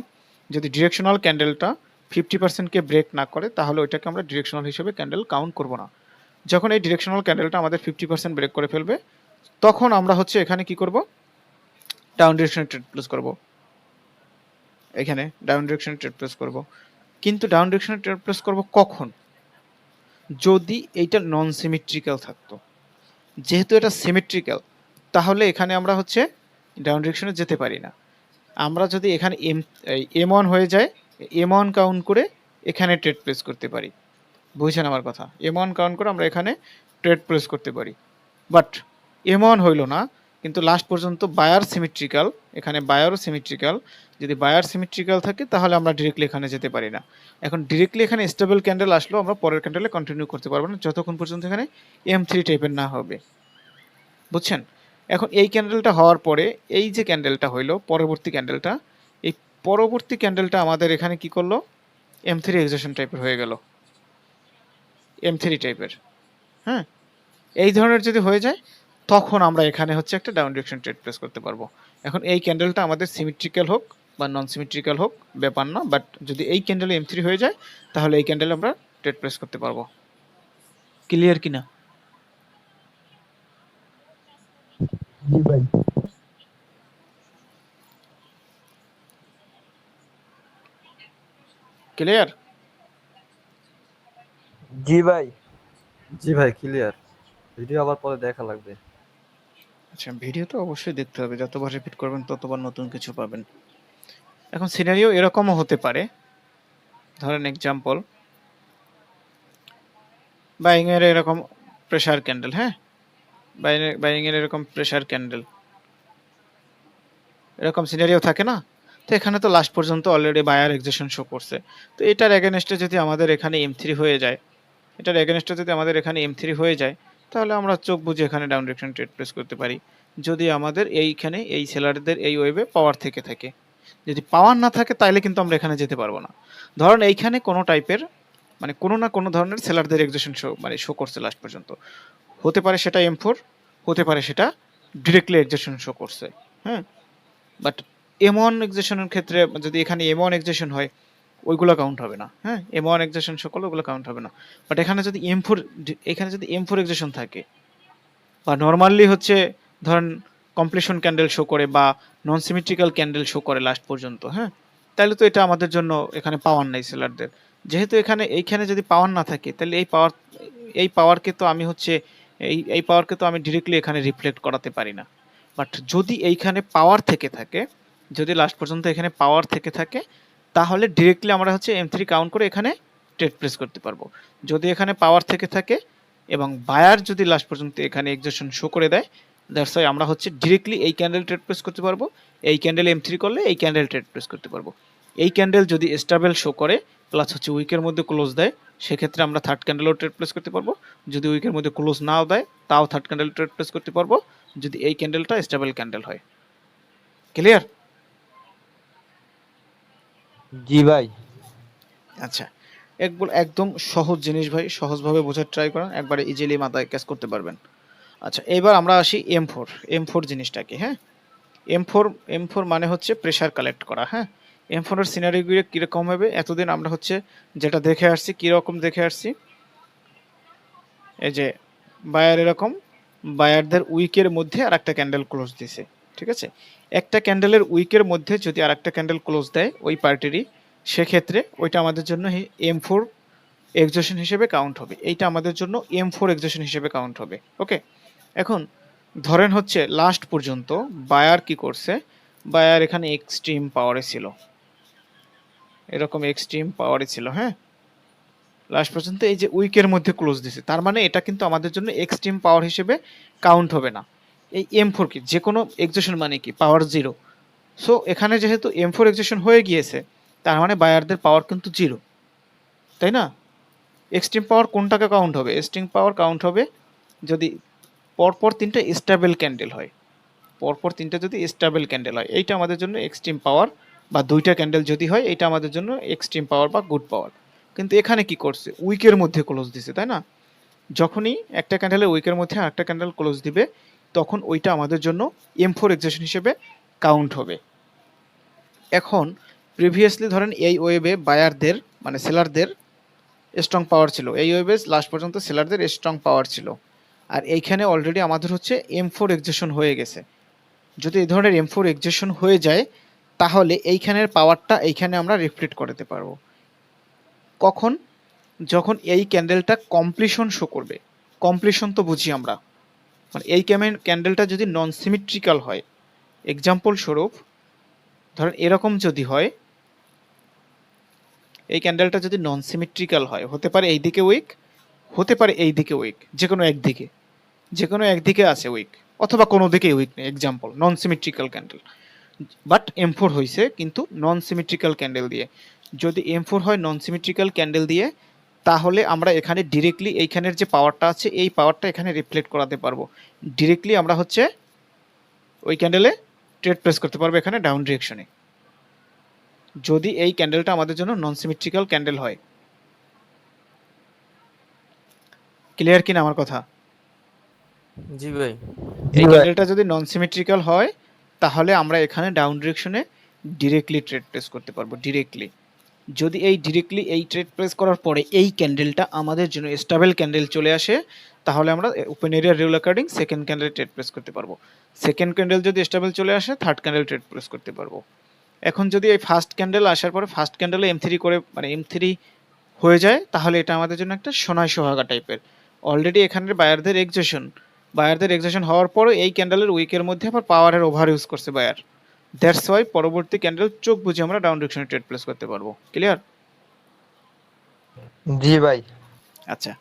যদি ডিরেকশনাল ক্যান্ডেলটা 50%কে ব্রেক না করে তাহলে ওইটাকে আমরা ডিরেকশনাল হিসেবে ক্যান্ডেল কাউন্ট করব না। যখন এই ডিরেকশনাল ক্যান্ডেলটা আমাদের 50% ব্রেক করে ফেলবে তখন আমরা হচ্ছে এখানে কি করব, ডাউন ডিরেকশনে ট্রেড প্লেস করব, এখানে ডাউন ডিরেকশনে ট্রেড প্লেস করব। কিন্তু ডাউন ডিরেকশনে ট্রেড প্লেস করব কখন? যদি এইটা নন সিমেট্রিক্যাল থাকতো, যেহেতু এটা সিমেট্রিক্যাল তাহলে এখানে আমরা হচ্ছে ডাউন ডিরেকশনে যেতে পারি না। আমরা যদি এখানে M1 হয়ে যায়, M1 কাউন্ট করে এখানে ট্রেড প্লেস করতে পারি, বুঝছেন আমার কথা, M1 কাউন্ট করে আমরা এখানে ট্রেড প্লেস করতে পারি। বাট M1 হইল না, কিন্তু লাস্ট পর্যন্ত বায়ার সিমেট্রিক্যাল, এখানে বায়ারও সিমেট্রিক্যাল, যদি বায়ার সিমেট্রিক্যাল থাকে তাহলে আমরা ডিরেক্টলি এখানে যেতে পারি না। এখন ডিরেক্টলি এখানে স্টেবল ক্যান্ডেল আসলো, আমরা পরের ক্যান্ডেলে কন্টিনিউ করতে পারবো না যতক্ষণ পর্যন্ত এখানে M3 টাইপের না হবে, বুঝছেন। এখন এই ক্যান্ডেলটা হওয়ার পরে এই যে ক্যান্ডেলটা হইলো পরবর্তী ক্যান্ডেলটা, এই পরবর্তী ক্যান্ডেলটা আমাদের এখানে কি করলো, M3 এক্সেশন টাইপের হয়ে গেল, M3 টাইপের, হ্যাঁ, এই ধরনের যদি হয়ে যায় তখন আমরা এখানে হচ্ছে একটা ডাউন ডিরেকশন ট্রেড প্লেস করতে পারবো। এখন এই ক্যান্ডেলটা আমাদের সিমেট্রিক্যাল হোক বা নন সিমেট্রিক্যাল হোক ব্যাপার না, বাট যদি এই ক্যান্ডেলে M3 হয়ে যায় তাহলে এই ক্যান্ডেলে আমরা ট্রেড প্লেস করতে পারবো। ক্লিয়ার কিনা? জি ভাই। ক্লিয়ার? জি ভাই। জি ভাই ক্লিয়ার। ভিডিও আবার পরে দেখা লাগবে। আচ্ছা, ভিডিও তো অবশ্যই দেখতে হবে, যতবার রিপিট করবেন ততবার নতুন কিছু পাবেন। এখন সিনারিও এরকমও হতে পারে, ধরেন এক্সাম্পল বাইং এর এরকম প্রেসার ক্যান্ডেল, হ্যাঁ, বাইং এর এরকম প্রেসার ক্যান্ডেল, এরকম সিনারিও থাকে না, তো এখানে তো লাস্ট পর্যন্ত অলরেডি বায়ার এক্সেশন শো করছে, তো এটার এগেনস্টে যদি আমাদের এখানে M3 হয়ে যায়, এটার এগেনস্টে যদি আমাদের এখানে M3 হয়ে যায় তাহলে আমরা চোখ বুঝে এখানে ডাউন ডিরেকশন ট্রেড প্লেস করতে পারি। যদি আমাদের এইখানে এই সেলারদের এই ওয়েবে পাওয়ার থেকে থাকে। যদি পাওয়ার না থাকে তাহলে কিন্তু আমরা এখানে যেতে পারবো না। ধরুন এইখানে কোনো টাইপের মানে কোনো না কোনো ধরনের সেলারদের এক্সিকিউশন শো করছে লাস্ট পর্যন্ত, হতে পারে সেটা M4, হতে পারে সেটা ডিরেক্টলি এক্সিকিউশন শো করছে। হ্যাঁ, বাট M1 এক্সিকিউশনের ক্ষেত্রে যদি এখানে M1 এক্সিকিউশন হয় ওইগুলো কাউন্ট হবে না। হ্যাঁ, M1 এক্সিকিউশন শো করলে ওগুলো কাউন্ট হবে না। বাট এখানে যদি M4 এক্সিকিউশন থাকে বা নর্মালি হচ্ছে ধরেন কমপ্লিশন ক্যান্ডেল শো করে বা নন সিমেট্রিক্যাল ক্যান্ডেল শো করে লাস্ট পর্যন্ত, হ্যাঁ, তাহলে তো এটা আমাদের জন্য এখানে পাওয়ার নাই সেলারদের। যেহেতু এইখানে যদি পাওয়ার না থাকে তাহলে এই পাওয়ারকে তো আমি হচ্ছে এই পাওয়ারকে তো আমি ডিরেক্টলি এখানে রিফ্লেক্ট করাতে পারি না। বাট যদি এইখানে পাওয়ার থেকে থাকে, যদি লাস্ট পর্যন্ত এখানে পাওয়ার থেকে থাকে, তাহলে ডিরেক্টলি আমরা হচ্ছে M3 কাউন্ট করে এখানে ট্রেড প্লেস করতে পারবো। যদি এখানে পাওয়ার থেকে থাকে এবং বায়ার যদি লাস্ট পর্যন্ত এখানে এক্সিকিউশন শো করে দেয়, দ্যাটস ওয়াই আমরা হচ্ছে ডিরেক্টলি এই ক্যান্ডেল ট্রেড প্লেস করতে পারবো। এই ক্যান্ডেল M3 করলে এই ক্যান্ডেল ট্রেড প্লেস করতে পারবো। এই ক্যান্ডেল যদি স্টেবল শো করে প্লাস হচ্ছে উইকের মধ্যে ক্লোজ দেয়, সেক্ষেত্রে আমরা থার্ড ক্যান্ডেলও ট্রেড প্লেস করতে পারবো। যদি উইকের মধ্যে ক্লোজ নাও দেয় তাও থার্ড ক্যান্ডেল ট্রেড প্লেস করতে পারবো, যদি এই ক্যান্ডেলটা স্টেবল ক্যান্ডেল হয়। ক্লিয়ার? জি ভাই। আচ্ছা, একদম সহজ জিনিস ভাই, সহজভাবে বোঝার ট্রাই করেন, একবারে ইজিলি মাথায় ক্যাচ করতে পারবেন। আচ্ছা, এবার আমরা আসি M4 জিনিসটা কি। হ্যাঁ, M4 মানে হচ্ছে প্রেসার কালেক্ট করা। হ্যাঁ, M4 এর সিনারিওগুলো কীরকম হবে, এতদিন আমরা হচ্ছে যেটা দেখে আসছি, কীরকম দেখে আসছি, এই যে বায়ার এরকম বায়ারদের উইকের মধ্যে আর একটা ক্যান্ডেল ক্লোজ দিছে, ঠিক আছে। একটা ক্যান্ডেলের উইকের মধ্যে যদি আর একটা ক্যান্ডেল ক্লোজ দেয় ওই পার্টিরই, সেক্ষেত্রে ওইটা আমাদের জন্য M4 এক্সিকিউশন হিসেবে কাউন্ট হবে। এইটা আমাদের জন্য M4 এক্সিকিউশন হিসেবে কাউন্ট হবে। ওকে, এখন ধরেন হচ্ছে লাস্ট পর্যন্ত বায়ার কি করছে, বায়ার এখানে এক্সট্রিম পাওয়ারে ছিল, এরকম এক্সট্রিম পাওয়ারে ছিল। হ্যাঁ, লাস্ট পর্যন্ত এই যে উইকের মধ্যে ক্লোজ দিছে, তার মানে এটা কিন্তু আমাদের জন্য এক্সট্রিম পাওয়ার হিসেবে কাউন্ট হবে না। এই M4 কি যে কোনো এক্সিকিউশন মানে কি পাওয়ার 0। সো এখানে যেহেতু M4 এক্সিকিউশন হয়ে গিয়েছে, তার মানে বায়ারদের পাওয়ার কিন্তু 0, তাই না? এক্সট্রিম পাওয়ার কোনটাকে কাউন্ট হবে? এক্সট্রিম পাওয়ার কাউন্ট হবে যদি পরপর তিনটা স্টেবল ক্যান্ডেল হয়, পরপর তিনটা যদি স্টেবল ক্যান্ডেল হয়, এইটা আমাদের জন্য এক্সট্রিম পাওয়ার, বা দুইটা ক্যান্ডেল যদি হয় এইটা আমাদের জন্য এক্সট্রিম পাওয়ার বা গুড পাওয়ার। কিন্তু এখানে কি করছে, উইকের মধ্যে ক্লোজ দিছে, তাই না? যখনই একটা ক্যান্ডেলের উইকের মধ্যে আরেকটা ক্যান্ডেল ক্লোজ দিবে, তখন ওইটা আমাদের জন্য M4 এক্সিকিউশন হিসেবে কাউন্ট হবে। এখন প্রিভিয়াসলি ধরেন এই ওয়েবে বায়ারদের মানে সেলারদের স্ট্রং পাওয়ার ছিল, এই ওয়েবে লাস্ট পর্যন্ত সেলারদের স্ট্রং পাওয়ার ছিল, আর এইখানে অলরেডি আমাদের হচ্ছে M4 এক্সিকিউশন হয়ে গেছে। যদি এই ধরনের M4 এক্সিকিউশন হয়ে যায়, তাহলে এইখানের পাওয়ারটা এইখানে আমরা রিফ্লেক্ট করতে পারবো। কখন? যখন এই ক্যান্ডেলটা কমপ্লিশন শো করবে। কমপ্লিশন তো বুঝি আমরা, মানে এই ক্যান্ডেলটা যদি নন সিমেট্রিক্যাল হয়, এক্সাম্পল স্বরূপ ধরেন এরকম যদি হয়, এই ক্যান্ডেলটা যদি নন সিমেট্রিক্যাল হয়, হতে পারে এই দিকে উইক, হতে পারে এই দিকে উইক, যে কোনো একদিকে আছে উইক, অথবা কোনো দিকেই উইক নেই, example non symmetrical candle, but M4 হয়েছে কিন্তু নন সিমেট্রিক্যাল ক্যান্ডেল দিয়ে। যদি M4 হয় নন সিমেট্রিক্যাল ক্যান্ডেল দিয়ে, তাহলে আমরা এখানে ডিরেক্টলি এইখানের যে পাওয়ারটা আছে এই পাওয়ারটা এখানে রিফ্লেক্ট করাতে পারবো। ডিরেক্টলি আমরা হচ্ছে ওই ক্যান্ডেলে ট্রেড প্লেস করতে পারবো এখানে ডাউন ডিরেকশনে, যদি এই ক্যান্ডেলটা আমাদের জন্য নন সিমেট্রিক্যাল ক্যান্ডেল হয়। ক্লিয়ার কিনা আমার কথা? জি ভাই। এই ক্যান্ডেলটা যদি নন সিমেট্রিক্যাল হয়, তাহলে আমরা এখানে ডাউন ডিরেকশনে ডিরেক্টলি ট্রেড প্লেস করতে পারবো ডিরেক্টলি। যদি ডিরেক্টলি এই ট্রেড প্লেস করার পরে এই ক্যান্ডেলটা আমাদের জন্য স্টেবল ক্যান্ডেল চলে আসে, তাহলে আমরা open area rule according second candle trade place করতে পারবো। সেকেন্ড ক্যান্ডেল যদি স্টেবল চলে আসে, থার্ড ক্যান্ডেল ট্রেড প্লেস করতে পারবো। এখন যদি এই ফার্স্ট ক্যান্ডেল আসার পরে ফার্স্ট ক্যান্ডেলে M3 করে মানে M3 হয়ে যায়, তাহলে এটা আমাদের জন্য একটা সোনায় সোহাগা টাইপের। অলরেডি এখানের বায়ারদের এক্সিকিউশন হওয়ার পরে এই ক্যান্ডেলের উইকের মধ্যে আবার পাওয়ারের ওভার ইউজ করছে বায়ার, দ্যাটস ওয়াই পরবর্তী ক্যান্ডেল চোখ বুঝে আমরা ডাউন ডিরেকশনে ট্রেড প্লেস করতে পারবো। ক্লিয়ার? জি ভাই। আচ্ছা,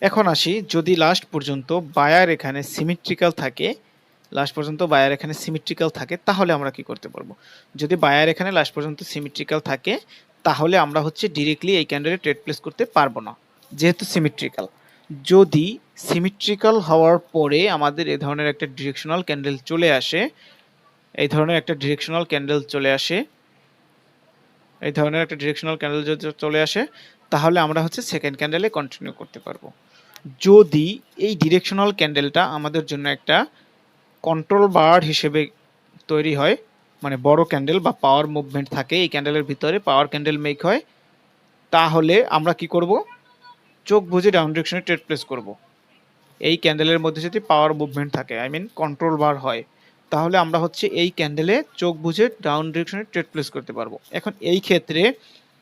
এখন আসি, যদি লাস্ট পর্যন্ত বায়ার এখানে সিমেট্রিক্যাল থাকে, তাহলে আমরা কি করতে পারবো? যদি বায়ার এখানে লাস্ট পর্যন্ত সিমেট্রিক্যাল থাকে, তাহলে আমরা হচ্ছে ডিরেক্টলি এই ক্যান্ডেলে ট্রেড প্লেস করতে পারবো না, যেহেতু সিমেট্রিক্যাল। যদি সিমেট্রিক্যাল হওয়ার পরে আমাদের এই ধরনের একটা ডিরেকশনাল ক্যান্ডেল চলে আসে, এই ধরনের একটা ডিরেকশনাল ক্যান্ডেল চলে আসে, এই ধরনের একটা ডিরেকশনাল ক্যান্ডেল যদি চলে আসে, তাহলে আমরা হচ্ছে সেকেন্ড ক্যান্ডেলে কন্টিনিউ করতে পারবো। যদি এই ডিরেকশনাল ক্যান্ডেলটা আমাদের জন্য একটা কন্ট্রোল বার হিসেবে তৈরি হয়, মানে বড় ক্যান্ডেল বা পাওয়ার মুভমেন্ট থাকে এই ক্যান্ডেলের ভিতরে, পাওয়ার ক্যান্ডেল মেক হয়, তাহলে আমরা কি করব, চোখ বুজে ডাউন ডিরেকশনে ট্রেড প্লেস করব। এই ক্যান্ডেলের মধ্যে যদি পাওয়ার মুভমেন্ট থাকে, আই মিন কন্ট্রোল বার হয়, তাহলে আমরা হচ্ছে এই ক্যান্ডেলে চোখ বুজে ডাউন ডিরেকশনে ট্রেড প্লেস করতে পারবো। এখন এই ক্ষেত্রে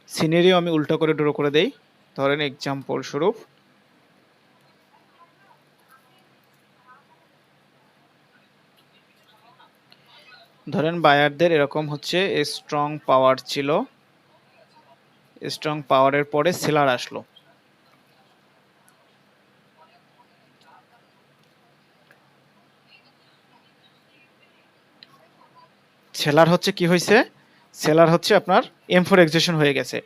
সিনারিও আমি উল্টো করে ড্র করে দেই। ধরেন এক্সাম্পল স্বরূপ, ধরেন বায়ারদের এরকম হচ্ছে স্ট্রং পাওয়ার ছিল, স্ট্রং পাওয়ারের পরে সেলার আসলো, সেলার হচ্ছে কি হয়েছে, সেলার হচ্ছে আপনার M4 এক্সেশন হয়ে গেছে,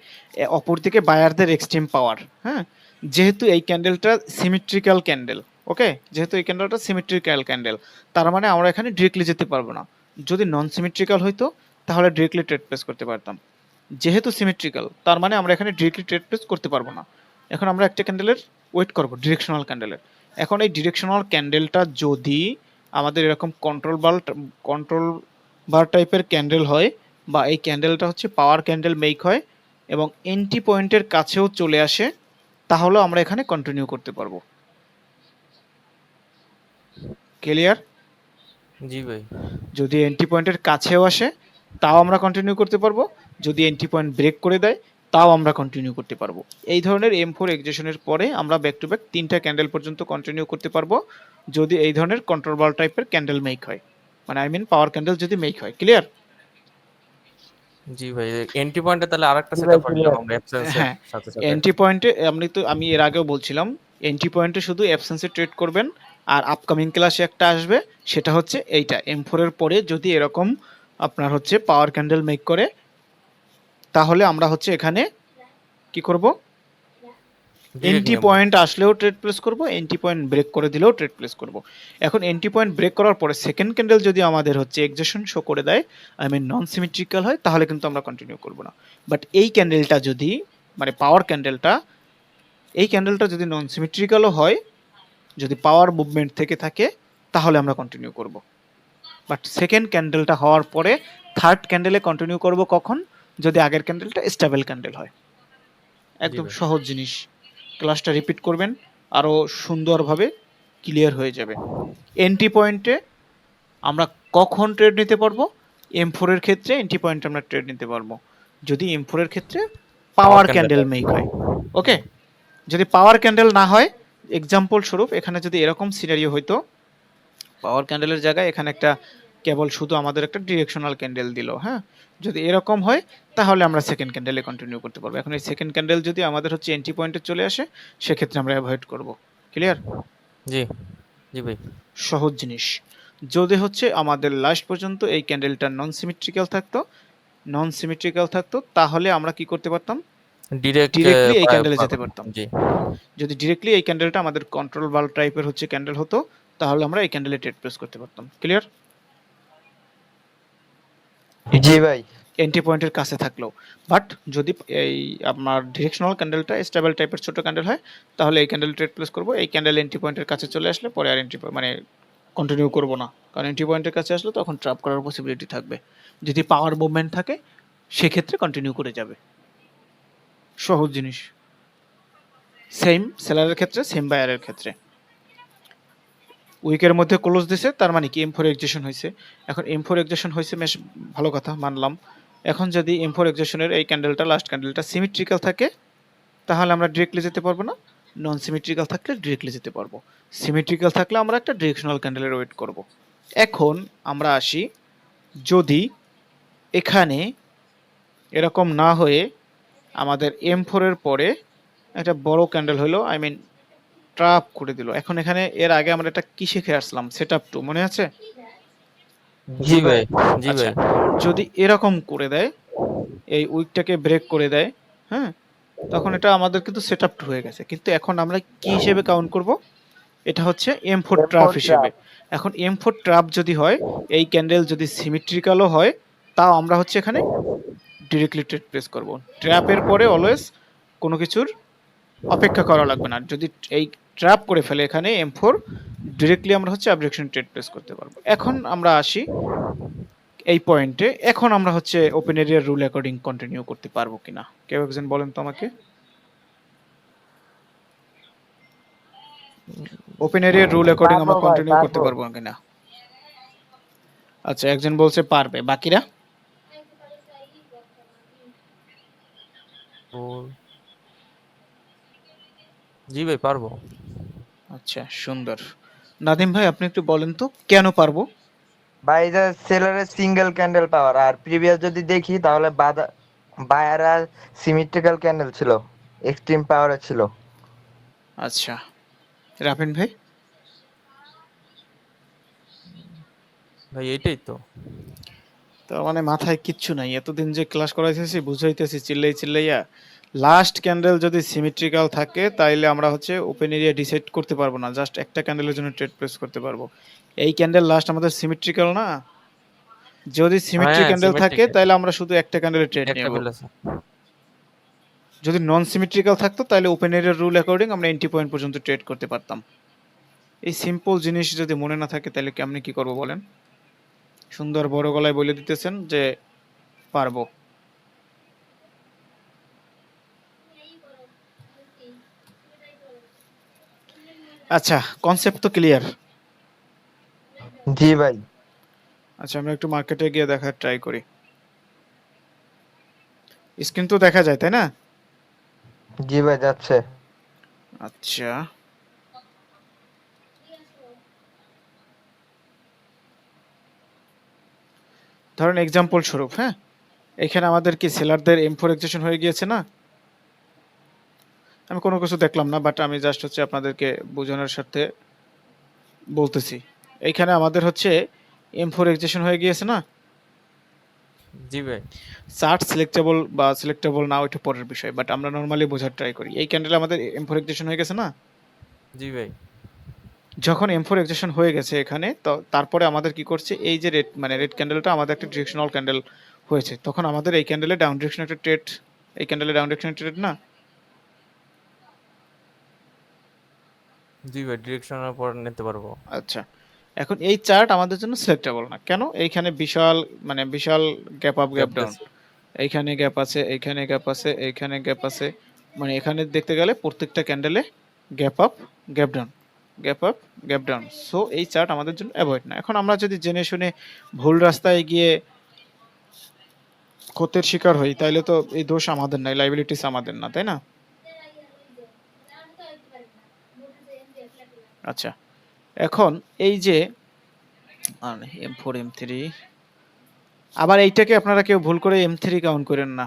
অপরদিকে বায়ারদের এক্সট্রিম পাওয়ার। হ্যাঁ, যেহেতু এই ক্যান্ডেলটা সিমেট্রিক্যাল ক্যান্ডেল, ওকে, যেহেতু এই ক্যান্ডেলটা সিমেট্রিক্যাল ক্যান্ডেল, তার মানে আমরা এখানে ডিরেক্টলি যেতে পারবো না। যদি নন সিমেট্রিক্যাল হইতো তাহলে ডিরেক্টলি ট্রেড প্লেস করতে পারতাম। যেহেতু সিমেট্রিক্যাল, তার মানে আমরা এখানে ডিরেক্টলি ট্রেড প্লেস করতে পারবো না। এখন আমরা একটা ক্যান্ডেলের ওয়েট করব, ডিরেকশনাল ক্যান্ডেলের। এখন এই ডিরেকশনাল ক্যান্ডেলটা যদি আমাদের এরকম কন্ট্রোল বার টাইপের ক্যান্ডেল হয়, বা এই ক্যান্ডেলটা হচ্ছে পাওয়ার ক্যান্ডেল মেক হয় এবং এন্ট্রি পয়েন্টের কাছেও চলে আসে, তাহলে আমরা এখানে কন্টিনিউ করতে পারবো। ক্লিয়ার? জি ভাই। যদি এন্ট্রি পয়েন্টের কাছেও আসে তাও আমরা কন্টিনিউ করতে পারবো, যদি এন্ট্রি পয়েন্ট ব্রেক করে দেয় তাও আমরা কন্টিনিউ করতে পারবো। এই ধরনের M4 এক্সেশনের পরে আমরা ব্যাক টু ব্যাক 3টা ক্যান্ডেল পর্যন্ত কন্টিনিউ করতে পারবো, যদি এই ধরনের কন্ট্রোল বার টাইপের ক্যান্ডেল মেক হয়, মানে আই মিন পাওয়ার ক্যান্ডেল যদি মেক হয়। ক্লিয়ার? জি ভাই, এন্ট্রি পয়েন্টে তাহলে আরেকটা জি ভাই, সেটআপ রাখলাম clear। আমরা অ্যাবসেন্সের হ্যাঁ, সাথে সাথে। এন্ট্রি পয়েন্টে আমি এর আগেও বলছিলাম, এন্ট্রি পয়েন্টে শুধু অ্যাবসেন্সে ট্রেড করবেন। আর আপকামিং ক্লাসে একটা আসবে, সেটা হচ্ছে এইটা M4 এর পরে যদি এরকম আপনার হচ্ছে পাওয়ার ক্যান্ডেল মেক করে, তাহলে আমরা হচ্ছে এখানে কি করব, ডিরেক্ট এন্ট্রি নেব। পয়েন্ট আসলেও ট্রেড প্লেস করব, এন্ট্রি পয়েন্ট ব্রেক করে দিলেও ট্রেড প্লেস করব। এখন এন্ট্রি পয়েন্ট ব্রেক করার পরে সেকেন্ড ক্যান্ডেল যদি আমাদের হচ্ছে এক্সেশন শো করে দেয়, আই মিন নন সিমেট্রিক্যাল হয়, তাহলে কিন্তু আমরা কন্টিনিউ করব না। বাট এই ক্যান্ডেলটা যদি, মানে পাওয়ার ক্যান্ডেলটা, এই ক্যান্ডেলটা যদি নন সিমেট্রিক্যালও হয়, যদি পাওয়ার মুভমেন্ট থেকে থাকে, তাহলে আমরা কন্টিনিউ করব। বাট সেকেন্ড ক্যান্ডেলটা হওয়ার পরে থার্ড ক্যান্ডেলে কন্টিনিউ করব কখন, যদি আগের ক্যান্ডেলটা স্টেবল ক্যান্ডেল হয়। একদম ভাই। সহজ জিনিস, ক্লাসটা রিপিট করবেন, আরও সুন্দরভাবে ক্লিয়ার হয়ে যাবে। এন্ট্রি পয়েন্টে আমরা কখন ট্রেড নিতে পারবো, M4 এর ক্ষেত্রে এন্ট্রি পয়েন্টে আমরা ট্রেড নিতে পারবো যদি M4 এর ক্ষেত্রে পাওয়ার ক্যান্ডেল মেক হয়। ওকে, যদি পাওয়ার ক্যান্ডেল না হয়, এক্সাম্পল স্বরূপ এখানে যদি এরকম সিনারিও হইতো, পাওয়ার ক্যান্ডেলের জায়গায় এখানে একটা কেবল শুধু আমাদের একটা ডিরেকশনাল ক্যান্ডেল দিল, হ্যাঁ, যদি এরকম হয় তাহলে আমরা সেকেন্ড ক্যান্ডেলে কন্টিনিউ করতে পারবো। এখন এই সেকেন্ড ক্যান্ডেল যদি আমাদের হচ্ছে এন্ট্রি পয়েন্টে চলে আসে, সেক্ষেত্রে আমরা অ্যাভয়েড করব। ক্লিয়ার? জি জি ভাই। সহজ জিনিস। যদি হচ্ছে আমাদের লাস্ট পর্যন্ত এই ক্যান্ডেলটা নন সিমেট্রিক্যাল থাকতো, তাহলে আমরা কি করতে পারতাম, ডিরেক্টলি এই ক্যান্ডেলে যেতে পারতাম। জি যদি ডিরেক্টলি এই ক্যান্ডেলটা আমাদের কন্ট্রোল বাল টাইপের হচ্ছে ক্যান্ডেল হতো, তাহলে আমরা এই ক্যান্ডেলে ট্রেড প্লেস করতে পারতাম। ক্লিয়ার? জি ভাই। এন্ট্রি পয়েন্টের কাছে থাকলেও। বাট যদি এই আপনার ডিরেকশনাল ক্যান্ডেলটা স্টেবল টাইপের ছোট ক্যান্ডেল হয়, তাহলে এই ক্যান্ডেল ট্রেড প্লেস করব। এই ক্যান্ডেল এন্ট্রি পয়েন্টের কাছে চলে আসলে পরে আর মানে কন্টিনিউ করব না, কারণ এন্ট্রি পয়েন্টের কাছে আসলে তখন ট্র্যাপ করার পসিবিলিটি থাকবে। যদি পাওয়ার মুভমেন্ট থাকে, সেক্ষেত্রে কন্টিনিউ করে যাবে। সহজ জিনিস, সেম সেলারের ক্ষেত্রে, সেম বায়ারের ক্ষেত্রে। উইকের মধ্যে ক্লোজ দিছে, তার মানে কি M4 এক্সেশন হয়েছে। এখন M4 এক্সেশন হয়েছে, বেশ ভালো কথা, মানলাম। এখন যদি M4 এক্সেশনের এই ক্যান্ডেলটা, লাস্ট ক্যান্ডেলটা সিমেট্রিক্যাল থাকে, তাহলে আমরা ডিরেক্টলি যেতে পারবো না। নন সিমেট্রিক্যাল থাকলে ডিরেক্টলি যেতে পারবো। সিমেট্রিক্যাল থাকলে আমরা একটা ডিরেকশনাল ক্যান্ডেলের ওয়েট করব। এখন আমরা আসি, যদি এখানে এরকম না হয়ে আমাদের M4 এর পরে একটা বড় ক্যান্ডেল হলো, আই মিন ট্র্যাপ করে দিল। এখন এখানে এর আগে আমরা একটা কি শিখে আসলাম, সেটআপ 2, মনে আছে? জি ভাই। জি আচ্ছা, ভাই। যদি এরকম করে দেয়, এই উইকটাকে ব্রেক করে দেয়, হ্যাঁ, তখন এটা আমাদের কিন্তু সেট আপ হয়ে গেছে, কিন্তু এখন আমরা কি হিসেবে কাউন্ট করব? এটা হচ্ছে M4 ট্রাপ M4 হিসেবে। এখন M4 ট্রাপ যদি হয়, এই ক্যান্ডেল যদি সিমেট্রিক্যালও হয়, তাও আমরা হচ্ছে এখানে ডিরেক্টলি ট্রেড প্লেস করব। ট্র্যাপের পরে অলওয়েজ কোনো কিছুর অপেক্ষা করা লাগবে না। যদি এই ট্র্যাপ করে ফেলে এখানে M4, ডিরেক্টলি আমরা হচ্ছে অ্যাবডাকশন ট্রেড প্লেস করতে পারবো। এখন আমরা আসি এই পয়েন্টে, এখন আমরা হচ্ছে ওপেন এরিয়ার রুল অ্যাকর্ডিং কন্টিনিউ করতে পারবো কিনা, কেউ একজন বলেন তো আমাকে। ওপেন এরিয়ার রুল অ্যাকর্ডিং আমরা পারবো ভাই, কন্টিনিউ করতে পারবো। পারবো কিনা? আচ্ছা, একজন বলছে পারবে, বাকিরা? জি ভাই পারবো। আচ্ছা, সুন্দর। নাদিম ভাই, আপনি একটু বলেন তো কেন পারবো? ভাই যে সেলারের সিঙ্গেল ক্যান্ডেল পাওয়ার, আর প্রিভিয়াস যদি দেখি তাহলে বায়ার আর সিমেট্রিক্যাল ক্যান্ডেল ছিল, এক্সট্রিম পাওয়ারে ছিল। আচ্ছা, রাফিন ভাই? ভাই এইটাই তো। তার মানে মাথায় কিচ্ছু নাই, এতদিন যে ক্লাস করাইতেছি বুঝাইতেছি চিল্লাইয়া, লাস্ট ক্যান্ডেল যদি সিমেট্রিক্যাল থাকে তাইলে আমরা হচ্ছে ওপেন এরিয়া ডিসাইড করতে পারবো না, জাস্ট একটা ক্যান্ডেলের জন্য ট্রেড প্লেস করতে পারবো। এই ক্যান্ডেল লাস্ট আমাদের সিমেট্রিক্যাল না, যদি সিমেট্রি হ্যাঁ ক্যান্ডেল থাকে সিমেট্রিক তাহলে আমরা শুধু একটা ক্যান্ডেলে ট্রেড একটা নেব। বিল আছে। যদি নন সিমেট্রিক্যাল থাকতো তাহলে ওপেন এরিয়ার রুল অ্যাকর্ডিং আমরা এন্ট্রি পয়েন্ট পর্যন্ত ট্রেড করতে পারতাম। এই সিম্পল জিনিস যদি মনে না থাকে তাহলে আপনি কি করবো বলেন? সুন্দর বড় গলায় বলে দিতেছেন যে পারবো। আচ্ছা, কনসেপ্ট তো ক্লিয়ার। জি ভাই। আচ্ছা, আমরা একটু মার্কেটে গিয়ে দেখার ট্রাই করি। স্ক্রিন তো দেখা যায়, তাই না? জি ভাই, যাচ্ছে। আচ্ছা, ধরেন এক্সাম্পল স্বরূপ, হ্যাঁ, এখানে আমাদের কি সেলারদের M4 এক্সেশন হয়ে গিয়েছে না? আমি কোনো কিছু দেখলাম না, বাট আমি জাস্ট হচ্ছে আপনাদেরকে বোঝানোর স্বার্থে বলতেছি। এইখানে আমাদের হচ্ছে M4 এক্সেশন হয়ে গিয়েছে না? জি ভাই। চার্ট সিলেক্টেবল বা সিলেক্টেবল না ওইটা পরের বিষয়, বাট আমরা নর্মালি বোঝার ট্রাই করি। এই ক্যান্ডেলে আমাদের M4 এক্সেশন হয়ে গেছে না? জি ভাই। যখন M4 এক্সেশন হয়ে গেছে এখানে, তো তারপরে আমাদের কি করছে, এই যে রেড মানে রেড ক্যান্ডেলটা আমাদের একটা ডিরেকশনাল ক্যান্ডেল হয়েছে, তখন আমাদের এই ক্যান্ডেলে ডাউন ডিরেকশন একটা ট্রেড, এই ক্যান্ডেলে ডাউন ডিরেকশন ট্রেড না? জি ভাই ডিরেকশনের পর নিতে পারবো। আচ্ছা, এখন এই চার্ট আমাদের জন্য সিলেক্টেবল না কেন? এইখানে বিশাল গ্যাপ আপ গ্যাপ ডাউন, এইখানে গ্যাপ আছে, এইখানে গ্যাপ আছে, এইখানে গ্যাপ আছে, মানে এখানে দেখতে গেলে প্রত্যেকটা ক্যান্ডেলে gap up gap down, gap up gap down. So এই চার্ট আমাদের জন্য অ্যাভয়েড না। এখন আমরা যদি জেনে শুনে ভুল রাস্তায় গিয়ে ক্ষতির শিকার হই তাইলে তো এই দোষ আমাদের নাই, লাইবিলিটিস আমাদের না, তাই না? আচ্ছা, এখন এই যে M4 M3, আবার এইটাকে আপনারা কেউ ভুল করে M3 কাউন্ট করেন না।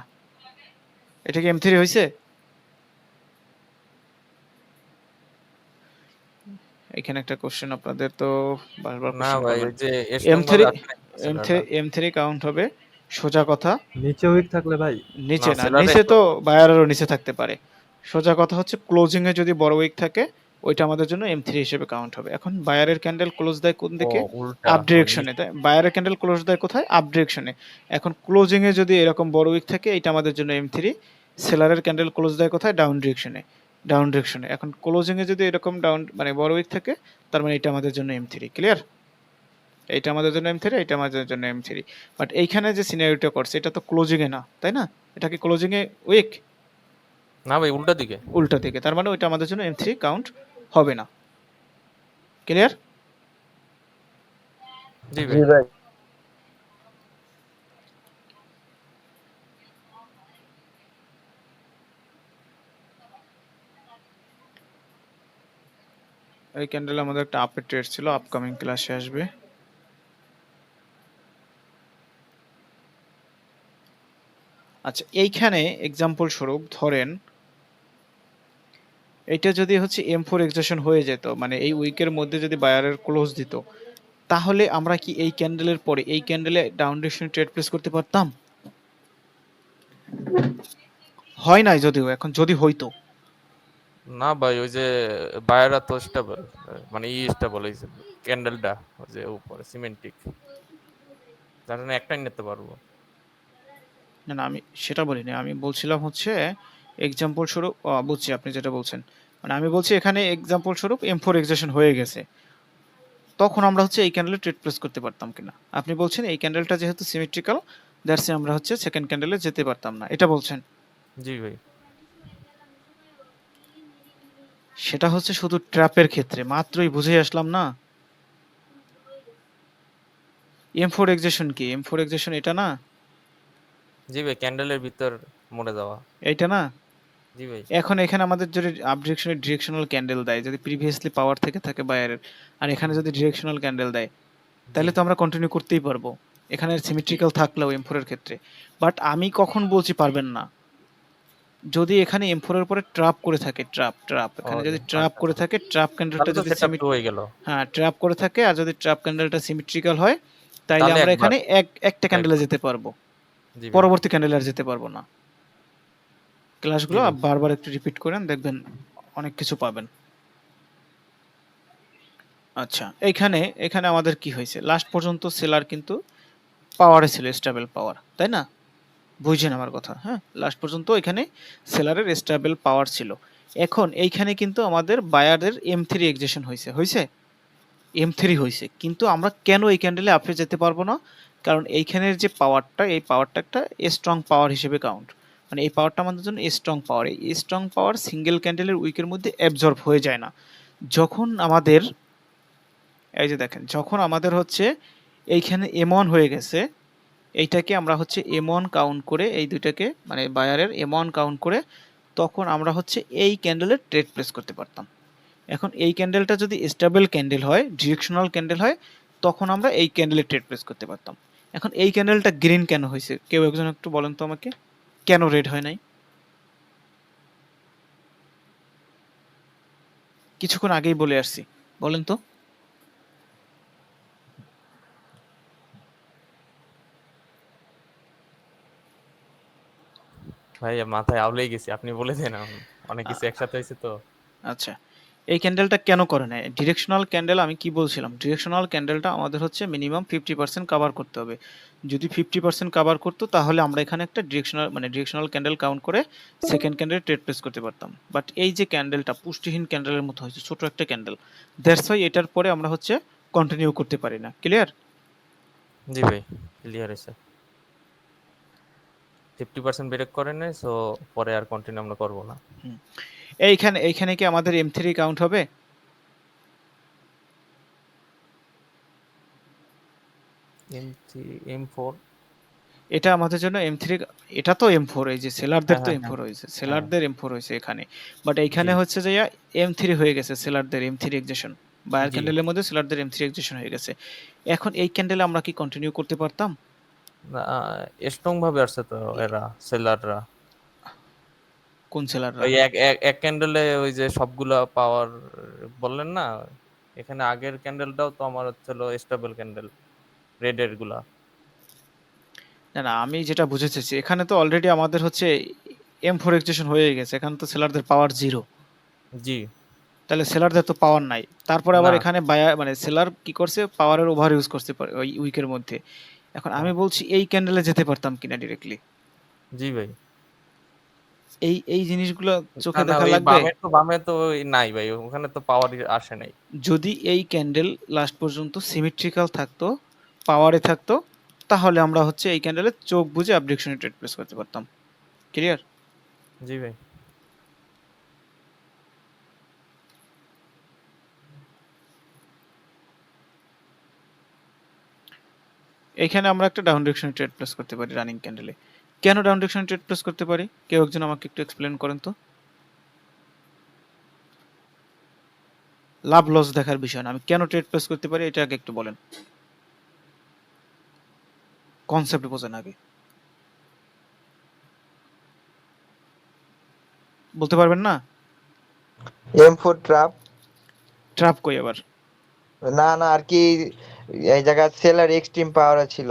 এটা কি M3 হয়েছে? এখানে একটা কোশ্চেন আপনাদের তো বারবার না কোশ্চেন ভাই করবেন। ওই যে স্ট্রং M3 ভাবে আসলে M3 সেলাররা। M3 কাউন্ট হবে, সোজা কথা। নিচে উইক থাকলে ভাই। নিচে না না, সেলারে নিচে তো বায়ারেরও নিচে থাকতে পারে। সোজা কথা হচ্ছে ক্লোজিং এ যদি বড় উইক থাকে ওইটা আমাদের জন্য M3 হিসেবে কাউন্ট হবে। এখন বায়ারের ক্যান্ডেল ক্লোজ দেয় কোন ও দিকে? উল্টা আপ ডিরেকশনে। তাই বায়ারের ক্যান্ডেল ক্লোজ দেয় কোথায়? আপ ডিরেকশনে। এখন ক্লোজিং এ যদি এরকম বড় উইক থাকে এটা আমাদের জন্য M3, সেলারের ক্যান্ডেল ক্লোজ দেয় কোথায়? ডাউন ডিরেকশনে, ডাউন ডিরেকশনে। এখন ক্লোজিং এ যদি এরকম ডাউন মানে বড় উইক থাকে তার মানে এটা আমাদের জন্য M3, ক্লিয়ার? এইটা আমাদের জন্য M3, এটা আমাদের জন্য M3। বাট এইখানে যে সিনারিওটা করছে এটা তো ক্লোজিং এ না, তাই না? এটা কি ক্লোজিং এ উইক? না ভাই উল্টা দিকে। উল্টা দিকে, তার মানে ওইটা আমাদের জন্য M3 কাউন্ট হবে না, ক্লিয়ার? জি জি ভাই। ভাই। এই ক্যান্ডেল আমাদের একটা আপের ট্রেড ছিল, আপকামিং ক্লাসে আসবে। আচ্ছা, এইখানে এক্সাম্পল স্বরূপ ধরেন এটা যদি হচ্ছে M4 এক্সেশন হয়ে যেত, মানে এই উইকের মধ্যে যদি বায়ারের ক্লোজ দিত, তাহলে আমরা কি এই ক্যান্ডেলের পরে এই ক্যান্ডেলে ডাউন ডিরেকশনে ট্রেড প্লেস করতে পারতাম? হয় নাই যদিও, এখন যদি হইতো। না ভাই, ওই যে বায়ারা তো স্টেবল, মানে স্টেবল এই ক্যান্ডেলটা ওই যে উপরে সিমেন্টিক, যার জন্য একটাই নিতে পারবো। না না, আমি সেটা বলিনি, আমি বলছিলাম হচ্ছে এক্সাম্পল স্বরূপ, বুঝছি আপনি যেটা বলছেন, মানে আমি বলছি এখানে এক্সাম্পল স্বরূপ M4 এক্সেশন হয়ে গেছে, তখন আমরা হচ্ছে এই ক্যান্ডেলে ট্রেড প্লেস করতে পারতাম কিনা। আপনি বলছেন এই ক্যান্ডেলটা যেহেতু সিমেট্রিক্যাল, দ্যাটস আমরা হচ্ছে সেকেন্ড ক্যান্ডেলে যেতে পারতাম না, এটা বলছেন। জি ভাই। সেটা হচ্ছে শুধু ট্র্যাপের ক্ষেত্রে, মাত্রই বুঝে আসলাম না। M4 এক্সেশন কি? M4 এক্সেশন এটা না? জি ভাই, ক্যান্ডেলের ভিতর মরে যাওয়া। এইটা না? জি ভাই। এখন এখানে আমাদের যদি আপ ডিরেকশনের ডিরেকশনাল ক্যান্ডেল দেয়, যদি প্রিভিয়াসলি পাওয়ার থেকে থাকে বায়ারের, আর এখানে যদি ডিরেকশনাল ক্যান্ডেল দেয়, জি তাহলে তো আমরা কন্টিনিউ করতেই পারবো এখানে সিমেট্রিক্যাল থাকলেও M4 এর ক্ষেত্রে। বাট আমি কখন বলছি পারবেন না, যদি এখানে M4 এর উপরে ট্র্যাপ করে থাকে, ট্র্যাপ ট্র্যাপ ও এখানে যদি আচ্ছা ট্র্যাপ আচ্ছা। করে থাকে, ট্র্যাপ ক্যান্ডেলটা তাহলে তো যদি সেটআপ তো হয়ে গেল। হ্যাঁ ট্র্যাপ করে থাকে, আর যদি ট্র্যাপ ক্যান্ডেলটা সিমেট্রিক্যাল হয়, তাইলে তাহলে আমরা একবার এখানে একটা ক্যান্ডেলে একবার যেতে পারবো, জি ভাই। পরবর্তী ক্যান্ডেলে আর যেতে পারবো না। জি ক্লাসগুলো ভাই। বারবার একটু রিপিট করেন, দেখবেন অনেক কিছু পাবেন। আচ্ছা, এখানে এখানে আমাদের কি হয়েছে, লাস্ট পর্যন্ত সেলার কিন্তু পাওয়ারে ছিল, স্টেবল পাওয়ার, তাই না? বুঝছেন আমার কথা? হ্যাঁ, লাস্ট পর্যন্ত এখানে সেলারের স্টেবল পাওয়ার ছিল। এখন এইখানে কিন্তু আমাদের বায়ারের M3 এক্সেশন হয়েছে, হয়েছে M3 হয়েছে, কিন্তু আমরা কেন এই ক্যান্ডেলে আপে যেতে পারবো না? কারণ এইখানের যে পাওয়ারটা, এই পাওয়ারটা একটা স্ট্রং পাওয়ার হিসেবে কাউন্ট, মানে এই পাওয়ারটা আমাদের জন্য স্ট্রং পাওয়ার। এই স্ট্রং পাওয়ার সিঙ্গেল ক্যান্ডেলের উইকের মধ্যে অ্যাবজর্ব হয়ে যায় না। যখন আমাদের, এই যে দেখেন, যখন আমাদের হচ্ছে এইখানে M1 হয়ে গেছে, এইটাকে আমরা হচ্ছে M1 কাউন্ট করে, এই দুইটাকে মানে বায়ারের M1 কাউন্ট করে, তখন আমরা হচ্ছে এই ক্যান্ডেলের ট্রেড প্লেস করতে পারতাম। এখন এই ক্যান্ডেলটা যদি স্টেবল ক্যান্ডেল হয়, ডিরেকশনাল ক্যান্ডেল হয়, তখন আমরা এই ক্যান্ডেলে ট্রেড প্লেস করতে পারতাম। এখন এই ক্যান্ডেলটা গ্রিন কেন হয়েছে, কেউ একজন একটু বলেন তো আমাকে, কেন রেড হয় নাই? কিছুক্ষণ আগেই বলে আসছি, বলেন তো। ভাই মাথায় আউলেই গেছি, আপনি বলে দেন এখন। অনেক কিছু একসাথে হয়েছে তো। আচ্ছা, এই ক্যান্ডেলটা কেন করে নেয়? ডিরেকশনাল ক্যান্ডেল, আমি কি বলছিলাম, ডিরেকশনাল ক্যান্ডেলটা আমাদের হচ্ছে মিনিমাম 50% কভার করতে হবে। যদি 50% কভার করতো, তাহলে আমরা এখানে একটা ডিরেকশনাল ক্যান্ডেল কাউন্ট করে সেকেন্ড ক্যান্ডেল ট্রেড প্লেস করতে পারতাম। বাট এই যে ক্যান্ডেলটা পুষ্টিহীন ক্যান্ডেলের মতো হয়েছে, ছোট একটা ক্যান্ডেল, দ্যাটস ওয়াই এটার পরে আমরা হচ্ছে কন্টিনিউ করতে পারি না। ক্লিয়ার? জি ভাই, ক্লিয়ার হয়েছে। 50% ব্রেক করে নেয়, সো পরে আর কন্টিনিউ আমরা করবো না। এইখানে এইখানে কি আমাদের M3 কাউন্ট হবে? M3 M4। এটা আমাদের জন্য M3, এটা তো M4, এই যে সেলারদের হ্যাঁ তো হ্যাঁ হ্যাঁ M4 হয়েছে, হ্যাঁ। সেলারদের M4 হয়েছে এখানে, বাট জি এইখানে হচ্ছে যে M3 হয়ে গেছে, সেলারদের M3 এক্সেশন, বায়ার জি। ক্যান্ডেলের মধ্যে সেলারদের M3 এক্সেশন হয়ে গেছে। এখন এই ক্যান্ডেলে আমরা কি কন্টিনিউ করতে পারতাম? স্ট্রং ভাবে আসছে তো এরা সেলাররা। কোন সেলাররা? ওই এক এক এক ক্যান্ডেলে ওই যে সবগুলা পাওয়ার বললেন না, এখানে আগের ক্যান্ডেলটাও তো আমার হচ্ছিল স্টেবল ক্যান্ডেল, রেডের গুলা। না না, আমি যেটা বুঝতে চাইছি, এখানে তো অলরেডি আমাদের হচ্ছে M4 এক্সেশন হয়ে গেছে, এখানে তো সেলারদের পাওয়ার জিরো, জি। তাহলে সেলারদের তো পাওয়ার নাই। তারপরে আবার না। এখানে বায়ার মানে সেলার কি করছে, পাওয়ারের ওভার ইউজ করতে পারে ওই উইকের মধ্যে। এখন আমি হ্যাঁ। বলছি এই ক্যান্ডেলে যেতে পারতাম কিনা ডিরেক্টলি, জি ভাই। এই এই জিনিসগুলো না চোখে না, দেখা ওই লাগবে। বামে তো ওই নাই ভাই, ওখানে তো পাওয়ার আসে নাই। যদি এই ক্যান্ডেল লাস্ট পর্যন্ত সিমেট্রিক্যাল থাকতো, পাওয়ারে থাকতো, তাহলে আমরা হচ্ছে এই ক্যান্ডেলে চোখ বুজে আপডেকশনে ট্রেড প্লেস করতে পারতাম। ক্লিয়ার? জি ভাই। এখানে আমরা একটা ডাউন ডিরেকশনে ট্রেড প্লেস করতে পারি রানিং ক্যান্ডেলে। কেন ডাউন ডিরেকশনে ট্রেড প্লেস করতে পারি, কেউ একজন আমাকে একটু এক্সপ্লেন করেন তো। লাভ লস দেখার বিষয় না, আমি কেন ট্রেড প্লেস করতে পারি এটা আগে একটু বলেন, কনসেপ্ট বোঝেন আগে। বলতে পারবেন না? M4 trap. ট্র্যাপ কই আবার? না না, আর কি এই জায়গায় সেলার এক্সট্রিম পাওয়ার ছিল,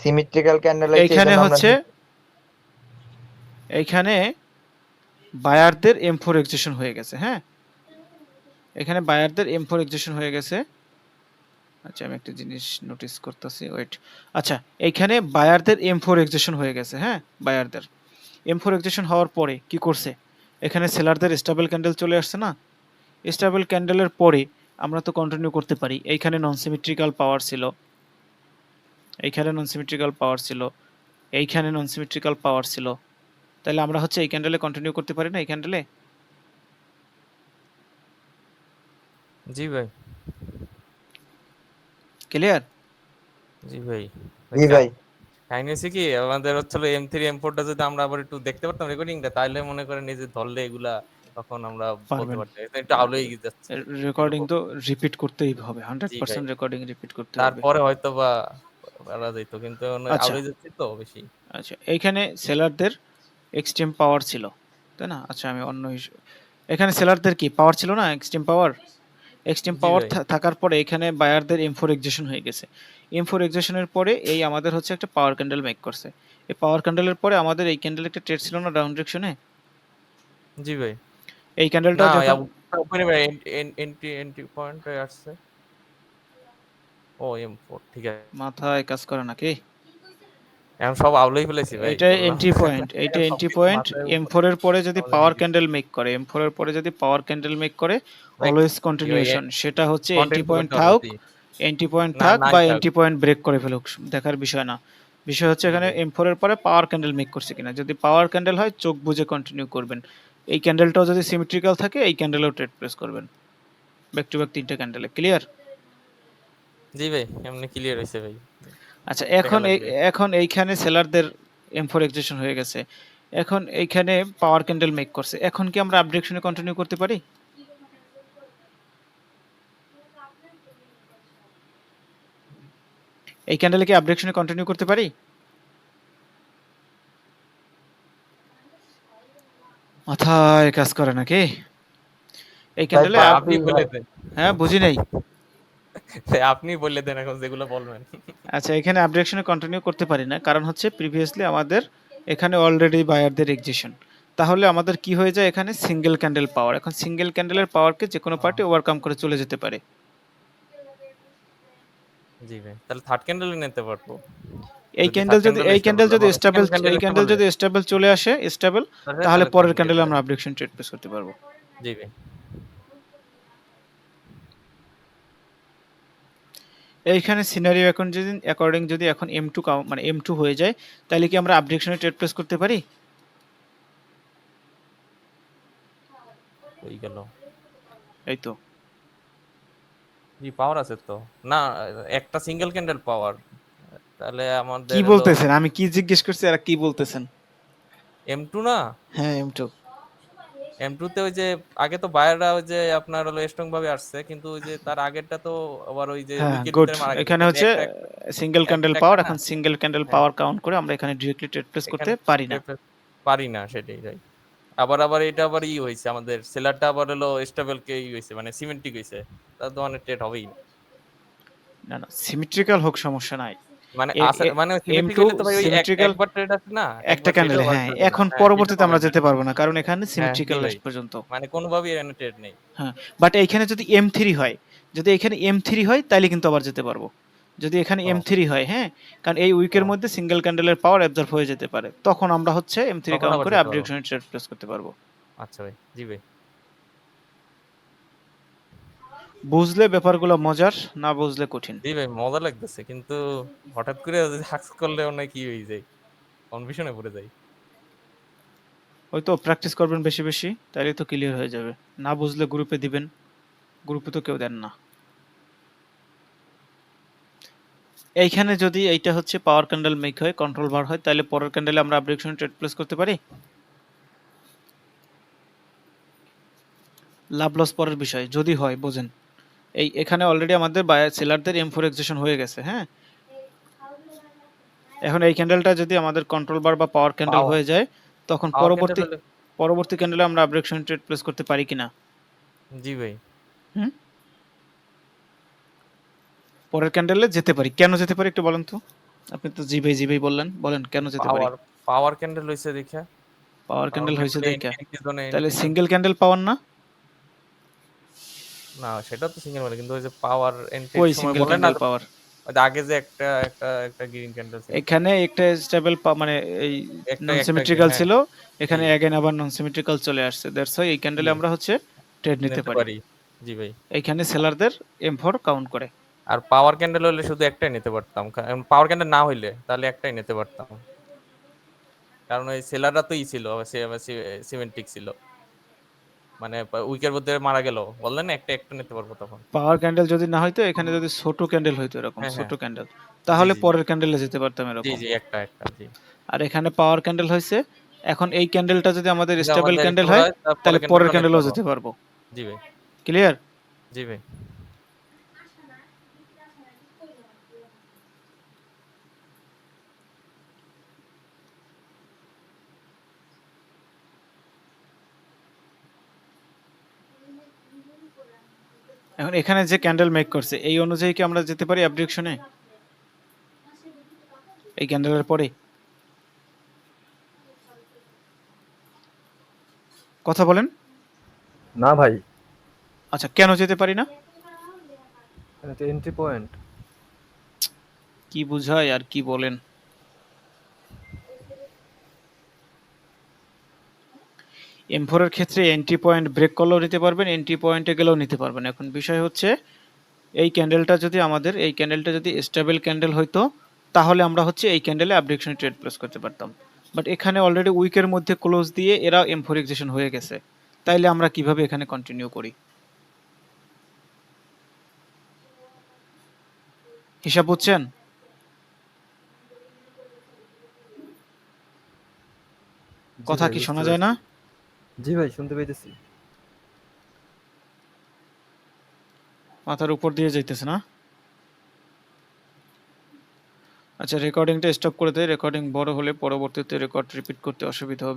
সিমেট্রিক্যাল ক্যান্ডেল হয়েছে, এই এইখানে জন্য আমরা হচ্ছে এইখানে বায়ারদের M4 এক্সিকিউশন হয়ে গেছে, হ্যাঁ এখানে বায়ারদের M4 এক্সিকিউশন হয়ে গেছে। আচ্ছা আমি একটা জিনিস নোটিস করতেছি, ওয়েট। আচ্ছা এইখানে বায়ারদের M4 এক্সিকিউশন হয়ে গেছে, হ্যাঁ বায়ারদের M4 এক্সিকিউশন হওয়ার পরে কি করছে, এখানে সেলারদের স্টেবল ক্যান্ডেল চলে আসছে না, স্টেবল ক্যান্ডেলের পরে আমরা তো কন্টিনিউ করতে পারি। এইখানে নন সিমেট্রিক্যাল পাওয়ার ছিল, এইখানে নন সিমেট্রিক্যাল পাওয়ার ছিল, এইখানে নন সিমেট্রিক্যাল পাওয়ার ছিল, তাহলে আমরা হচ্ছে এই ক্যান্ডেলে কন্টিনিউ করতে পারি না, এই ক্যান্ডেলে। জি ভাই। ক্লিয়ার? জি ভাই। জি ভাই। কাহিনী হচ্ছে কি আমাদের হচ্ছিল M3 M4টা যদি আমরা আবার একটু দেখতে পারতাম রেকর্ডিংটা, তাহলে মনে করেন এই যে ধরলে এগুলা তখন আমরা বলতে পারবেন, পারতাম। এটা একটু আউলেই যাচ্ছে রেকর্ডিং এরকম। তো রিপিট করতেই হবে, জি ভাই। 100% রেকর্ডিং রিপিট করতে হবে। তারপরে হয়তোবা পারা যাইত, কিন্তু আচ্ছা আউলে যাচ্ছে তো বেশি। আচ্ছা এইখানে সেলারদের এক্সট্রিম পাওয়ার ছিল, তাই না? আচ্ছা আমি এখানে সেলারদের কি পাওয়ার ছিল না, এক্সট্রিম পাওয়ার। এক্সট্রিম জি পাওয়ার ভাই। থাকার পরে এখানে বায়ারদের M4 এক্সিকিউশন হয়ে গেছে। M4 এক্সিকিউশনের পরে এই আমাদের হচ্ছে একটা পাওয়ার ক্যান্ডেল মেক করছে। এই পাওয়ার ক্যান্ডেলের পরে আমাদের এই ক্যান্ডেল একটা ট্রেড ছিল না ডাউন ডিরেকশনে, জি ভাই। এই ক্যান্ডেলটা না যখন উপরে ভাই এন্ট্রি পয়েন্ট আসছে। ও M4 ঠিক আছে। মাথায় কাজ করে নাকি? এখন সব আউলেই ফেলেছি ভাই এটা বললাম। এন্ট্রি পয়েন্ট, এইটা এন্ট্রি সবকিছু পয়েন্ট। মাথায় M4 এর পরে যদি আমাদের পাওয়ার দিকে ক্যান্ডেল মেক করে, M4 এর পরে যদি পাওয়ার ক্যান্ডেল মেক করে ভাই অলওয়েজ কি ভাই কন্টিনিউশন, সেটা হচ্ছে এন্ট্রি কন্টেন্ট পয়েন্ট করতে থাক, পারবো এন্ট্রি পয়েন্ট না থাক নাই বা থাক। এন্ট্রি পয়েন্ট ব্রেক করে ফেলুক, দেখার বিষয় না। বিষয় হচ্ছে জি এখানে ভাই। M4 এর পরে পাওয়ার ক্যান্ডেল মেক করছে কিনা। যদি পাওয়ার ক্যান্ডেল হয় চোখ বুজে কন্টিনিউ করবেন। এই ক্যান্ডেলটাও যদি সিমেট্রিক্যাল থাকে এই ক্যান্ডেলেও ট্রেড প্লেস করবেন, ব্যাক টু ব্যাক তিনটা ক্যান্ডেলে। ক্লিয়ার? জি ভাই এমনি ক্লিয়ার হইছে ভাই। আচ্ছা দেখা লাগবে। এখন এইখানে সেলারদের M4 এক্সিকিউশন হয়ে গেছে, এখন এইখানে পাওয়ার ক্যান্ডেল মেক করছে, এখন কি আমরা আপ ডিরেকশনে কন্টিনিউ করতে পারি? এই ক্যান্ডেলে কি আপ ডিরেকশনে কন্টিনিউ করতে পারি? মাথায় কাজ করে নাকি? এই ভাই ক্যান্ডেলে আপনি পারছি বলে ভাই। দেন। হ্যাঁ বুঝি নাই। আপনি বলে দেন এখন যেগুলো বলবেন। আচ্ছা এখানে আপ ডিরেকশনে কন্টিনিউ করতে পারি না, কারণ হচ্ছে প্রিভিয়াসলি আমাদের এখানে অলরেডি বায়ারদের এক্সিকিউশন। তাহলে আমাদের কি হয়ে যায়, এখানে সিঙ্গেল ক্যান্ডেল পাওয়ার। এখন সিঙ্গেল ক্যান্ডেলের পাওয়ারকে যে কোনো পার্টি ওভারকাম করে চলে যেতে পারে। জি ভাই তাহলে থার্ড ক্যান্ডেলে নিতে পারবো। এই যদি ক্যান্ডেল থার্ড যদি candle stable stable, second candle এই ক্যান্ডেল স্টেবল যদি স্টেবল চলে আসে স্টেবল, তাহলে তাহলে পরের থার্ড ক্যান্ডেলে ক্যান্ডেল। আমরা আপ ডিরেকশন ট্রেড প্লেস করতে পারবো। জি ভাই। এইখানে সিনারিও এখন যদি অ্যাকর্ডিং যদি এখন M2 মানে M2 হয়ে যায়, তাহলে কি আমরা আপ ডিরেকশনে ট্রেড প্লেস করতে পারি? হয়ে গেল। এই তো জি পাওয়ার আছে তো। না একটা সিঙ্গেল ক্যান্ডেল পাওয়ার। তাহলে কি আমাদের হলো বলতেছেন, আমি কি জিজ্ঞেস করছি আর কি বলতেছেন? M2 না। হ্যাঁ M2। M2 তে ওই যে আগে তো বায়াররা ওই যে আপনার হলো স্ট্রং ভাবে আসছে, কিন্তু ওই যে তার আগেরটা তো আবার ওই যে হ্যাঁ উইকেট গুড। ভিতরে মারা গেছে। এখানে তাহলে হচ্ছে একটা সিঙ্গেল ক্যান্ডেল একটা পাওয়ার, না। এখন সিঙ্গেল ক্যান্ডেল হ্যাঁ পাওয়ার কাউন্ট করে আমরা এখানে ডিরেক্টলি ট্রেড প্লেস করতে এখানে পারি না। পারি না সেটাই ভাই। আবার এটা আবার হইছে আমাদের সেলারটা আবার হলো স্টেবল কে হইছে মানে সিমেন্টিক হইছে। তার তো মানে ট্রেড হবেই না। না না সিমেট্রিক্যাল হোক সমস্যা নাই। মানে মানে সিমেট্রিক M2 হইলে তো ভাই ওই সিমেট্রিক্যাল একবার ট্রেড আছে না, একটা একবার ট্রেড ক্যান্ডেলে, ওভার হ্যাঁ চলবে না। এখন হ্যাঁ এটা পরবর্তীতে হবে আমরা না। যেতে পারবো না, কারণ এখানে হ্যাঁ জি সিমেট্রিক্যাল ভাই। লাস্ট পর্যন্ত। মানে কোনোভাবেই এখানে ট্রেড নেই। হ্যাঁ বাট এইখানে যদি M3 হয়, যদি এখানে M3 হয় তাহলে কিন্তু আবার যেতে পারবো। যদি এখানে ও M3 হয়, হ্যাঁ কারণ এই উইকের ও মধ্যে সিঙ্গেল ক্যান্ডেলের পাওয়ার অ্যাবজর্ব হয়ে যেতে পারে, তখন আমরা হচ্ছে M3 তখন কাউন্ট আবার করে যেতে আপ পারবো। ডিরেকশনে ট্রেড প্লেস করতে পারবো। আচ্ছা ভাই। জি ভাই। বুঝলে ব্যাপারগুলো মজার, না বুঝলে কঠিন। জি ভাই মজা লাগতেছে, কিন্তু হঠাৎ করে হাক্স করলে অনেক কি হয়ে যায়, কনফিউশনে পড়ে যাই। ওই তো প্র্যাকটিস করবেন বেশি বেশি, তাহলে তো ক্লিয়ার হয়ে যাবে। না বুঝলে গ্রুপে দিবেন, গ্রুপে তো কেউ দেন না। এইখানে যদি এইটা হচ্ছে পাওয়ার ক্যান্ডেল মেক হয়, কন্ট্রোল বার হয়, তাহলে পরের ক্যান্ডেলে আমরা আপ ডিরেকশনে ট্রেড প্লেস করতে পারি। লাভ লস পরের বিষয়, যদি হয় বোঝেন। এখানে অলরেডি আমাদের বায়ার সেলারদের M4 এক্সিকিউশন হয়ে গেছে, হ্যাঁ এখন এই ক্যান্ডেলটা যদি আমাদের কন্ট্রোল বার বা পাওয়ার ক্যান্ডেল পাওয়ার হয়ে যায়, তখন ক্যান্ডেল হলে পরবর্তী ক্যান্ডেলে আমরা আপ ডিরেকশনে ট্রেড প্লেস করতে পারি কিনা? জি ভাই। হুম পরের ক্যান্ডেলে যেতে পারি, কেন যেতে পারি একটু বলেন তো। আপনি তো জি ভাই বললেন, বলেন কেন যেতে পারি। পাওয়ার পাওয়ার ক্যান্ডেল হইছে দেখা। পাওয়ার ক্যান্ডেল হয়েছে দেখা, জোনে তাহলে সিঙ্গেল ক্যান্ডেল পাওয়ার না? না সেটা তো সিঙ্গেল মানে, কিন্তু ওই যে পাওয়ার এন্ট্রির কই সময় সিঙ্গেল বলে না ক্যান্ডেল পাওয়ার? ওই যে আগে যে একটা গ্রিন ক্যান্ডেল ছিল, এখানে একটা স্টেবল মানে এই একটা নন একটা সিমেট্রিক্যাল হ্যাঁ ছিল, এখানে জি অ্যাগেন আবার নন সিমেট্রিক্যাল চলে আসছে, দ্যাটস হোয়াই এই ক্যান্ডেলে জি আমরা হচ্ছে ট্রেড নিতে নিতে পারি। পারি। জি ভাই। এইখানে সেলারদের M4 কাউন্ট করে। আর পাওয়ার ক্যান্ডেল হলে শুধু একটাই নিতে পারতাম, পাওয়ার ক্যান্ডেল না হইলে তাহলে একটাই নিতে পারতাম, কারণ ওই সেলাররা তো ছিল সিমেন্টিক ছিল, মানে উইকের মধ্যে মারা গেল বললেন না, একটা একটা নিতে পারবো তখন। পাওয়ার ক্যান্ডেল যদি না হইতো, এখানে যদি ছোট ক্যান্ডেল হইতো, এরকম হ্যাঁ ছোট হ্যাঁ ক্যান্ডেল, জি তাহলে জি পরের ক্যান্ডেলে যেতে পারতাম জি এরকম। জি একটা একটা জি। আর এখানে পাওয়ার ক্যান্ডেল হয়েছে, এখন এই ক্যান্ডেলটা যদি আমাদের যদি স্টেবল আমাদের ক্যান্ডেল স্টোর হয়, হয় তারপরে তাহলে পরের ক্যান্ডেলটা নিতে ক্যান্ডেলেও পারবো। যেতে পারবো। জি ভাই। ক্লিয়ার? জি ভাই। এখন এখানে যে ক্যান্ডেল মেক করছে, এই অনুযায়ী কি আমরা যেতে পারি অ্যাবডিকশনে এই ক্যান্ডেলের পরে? কথা বলেন। না ভাই, আচ্ছা, কেন যেতে পারি না? এখানে তো এন্ট্রি পয়েন্ট। কি বুঝায় আর কি বলেন। M4 এর ক্ষেত্রে এন্ট্রি পয়েন্ট ব্রেক করলেও নিতে পারবেন, এন্ট্রি পয়েন্টে গেলেও নিতে পারবেন। এখন বিষয় হচ্ছে, এই ক্যান্ডেলটা যদি স্টেবল ক্যান্ডেল হইতো, তাহলে আমরা হচ্ছে এই ক্যান্ডেলে অ্যাবডিকশন ট্রেড প্লেস করতে পারতাম। বাট এখানে অলরেডি উইকের মধ্যে ক্লোজ দিয়ে এরা M4 এক্সিশন হয়ে গেছে, তাইলে আমরা কিভাবে এখানে কন্টিনিউ করি? হিসাব বুঝছেন? জি কথা ভাই, কি বুঝতে শোনা যায় না? পারছি। জি ভাই, শুনতে পাইতেছি। মাথার উপর দিয়ে যাইতেছে না? আচ্ছা, রেকর্ডিংটা স্টপ করে দেয়, রেকর্ডিং বড় হলে পরবর্তীতে রেকর্ড রিপিট করতে অসুবিধা হবে।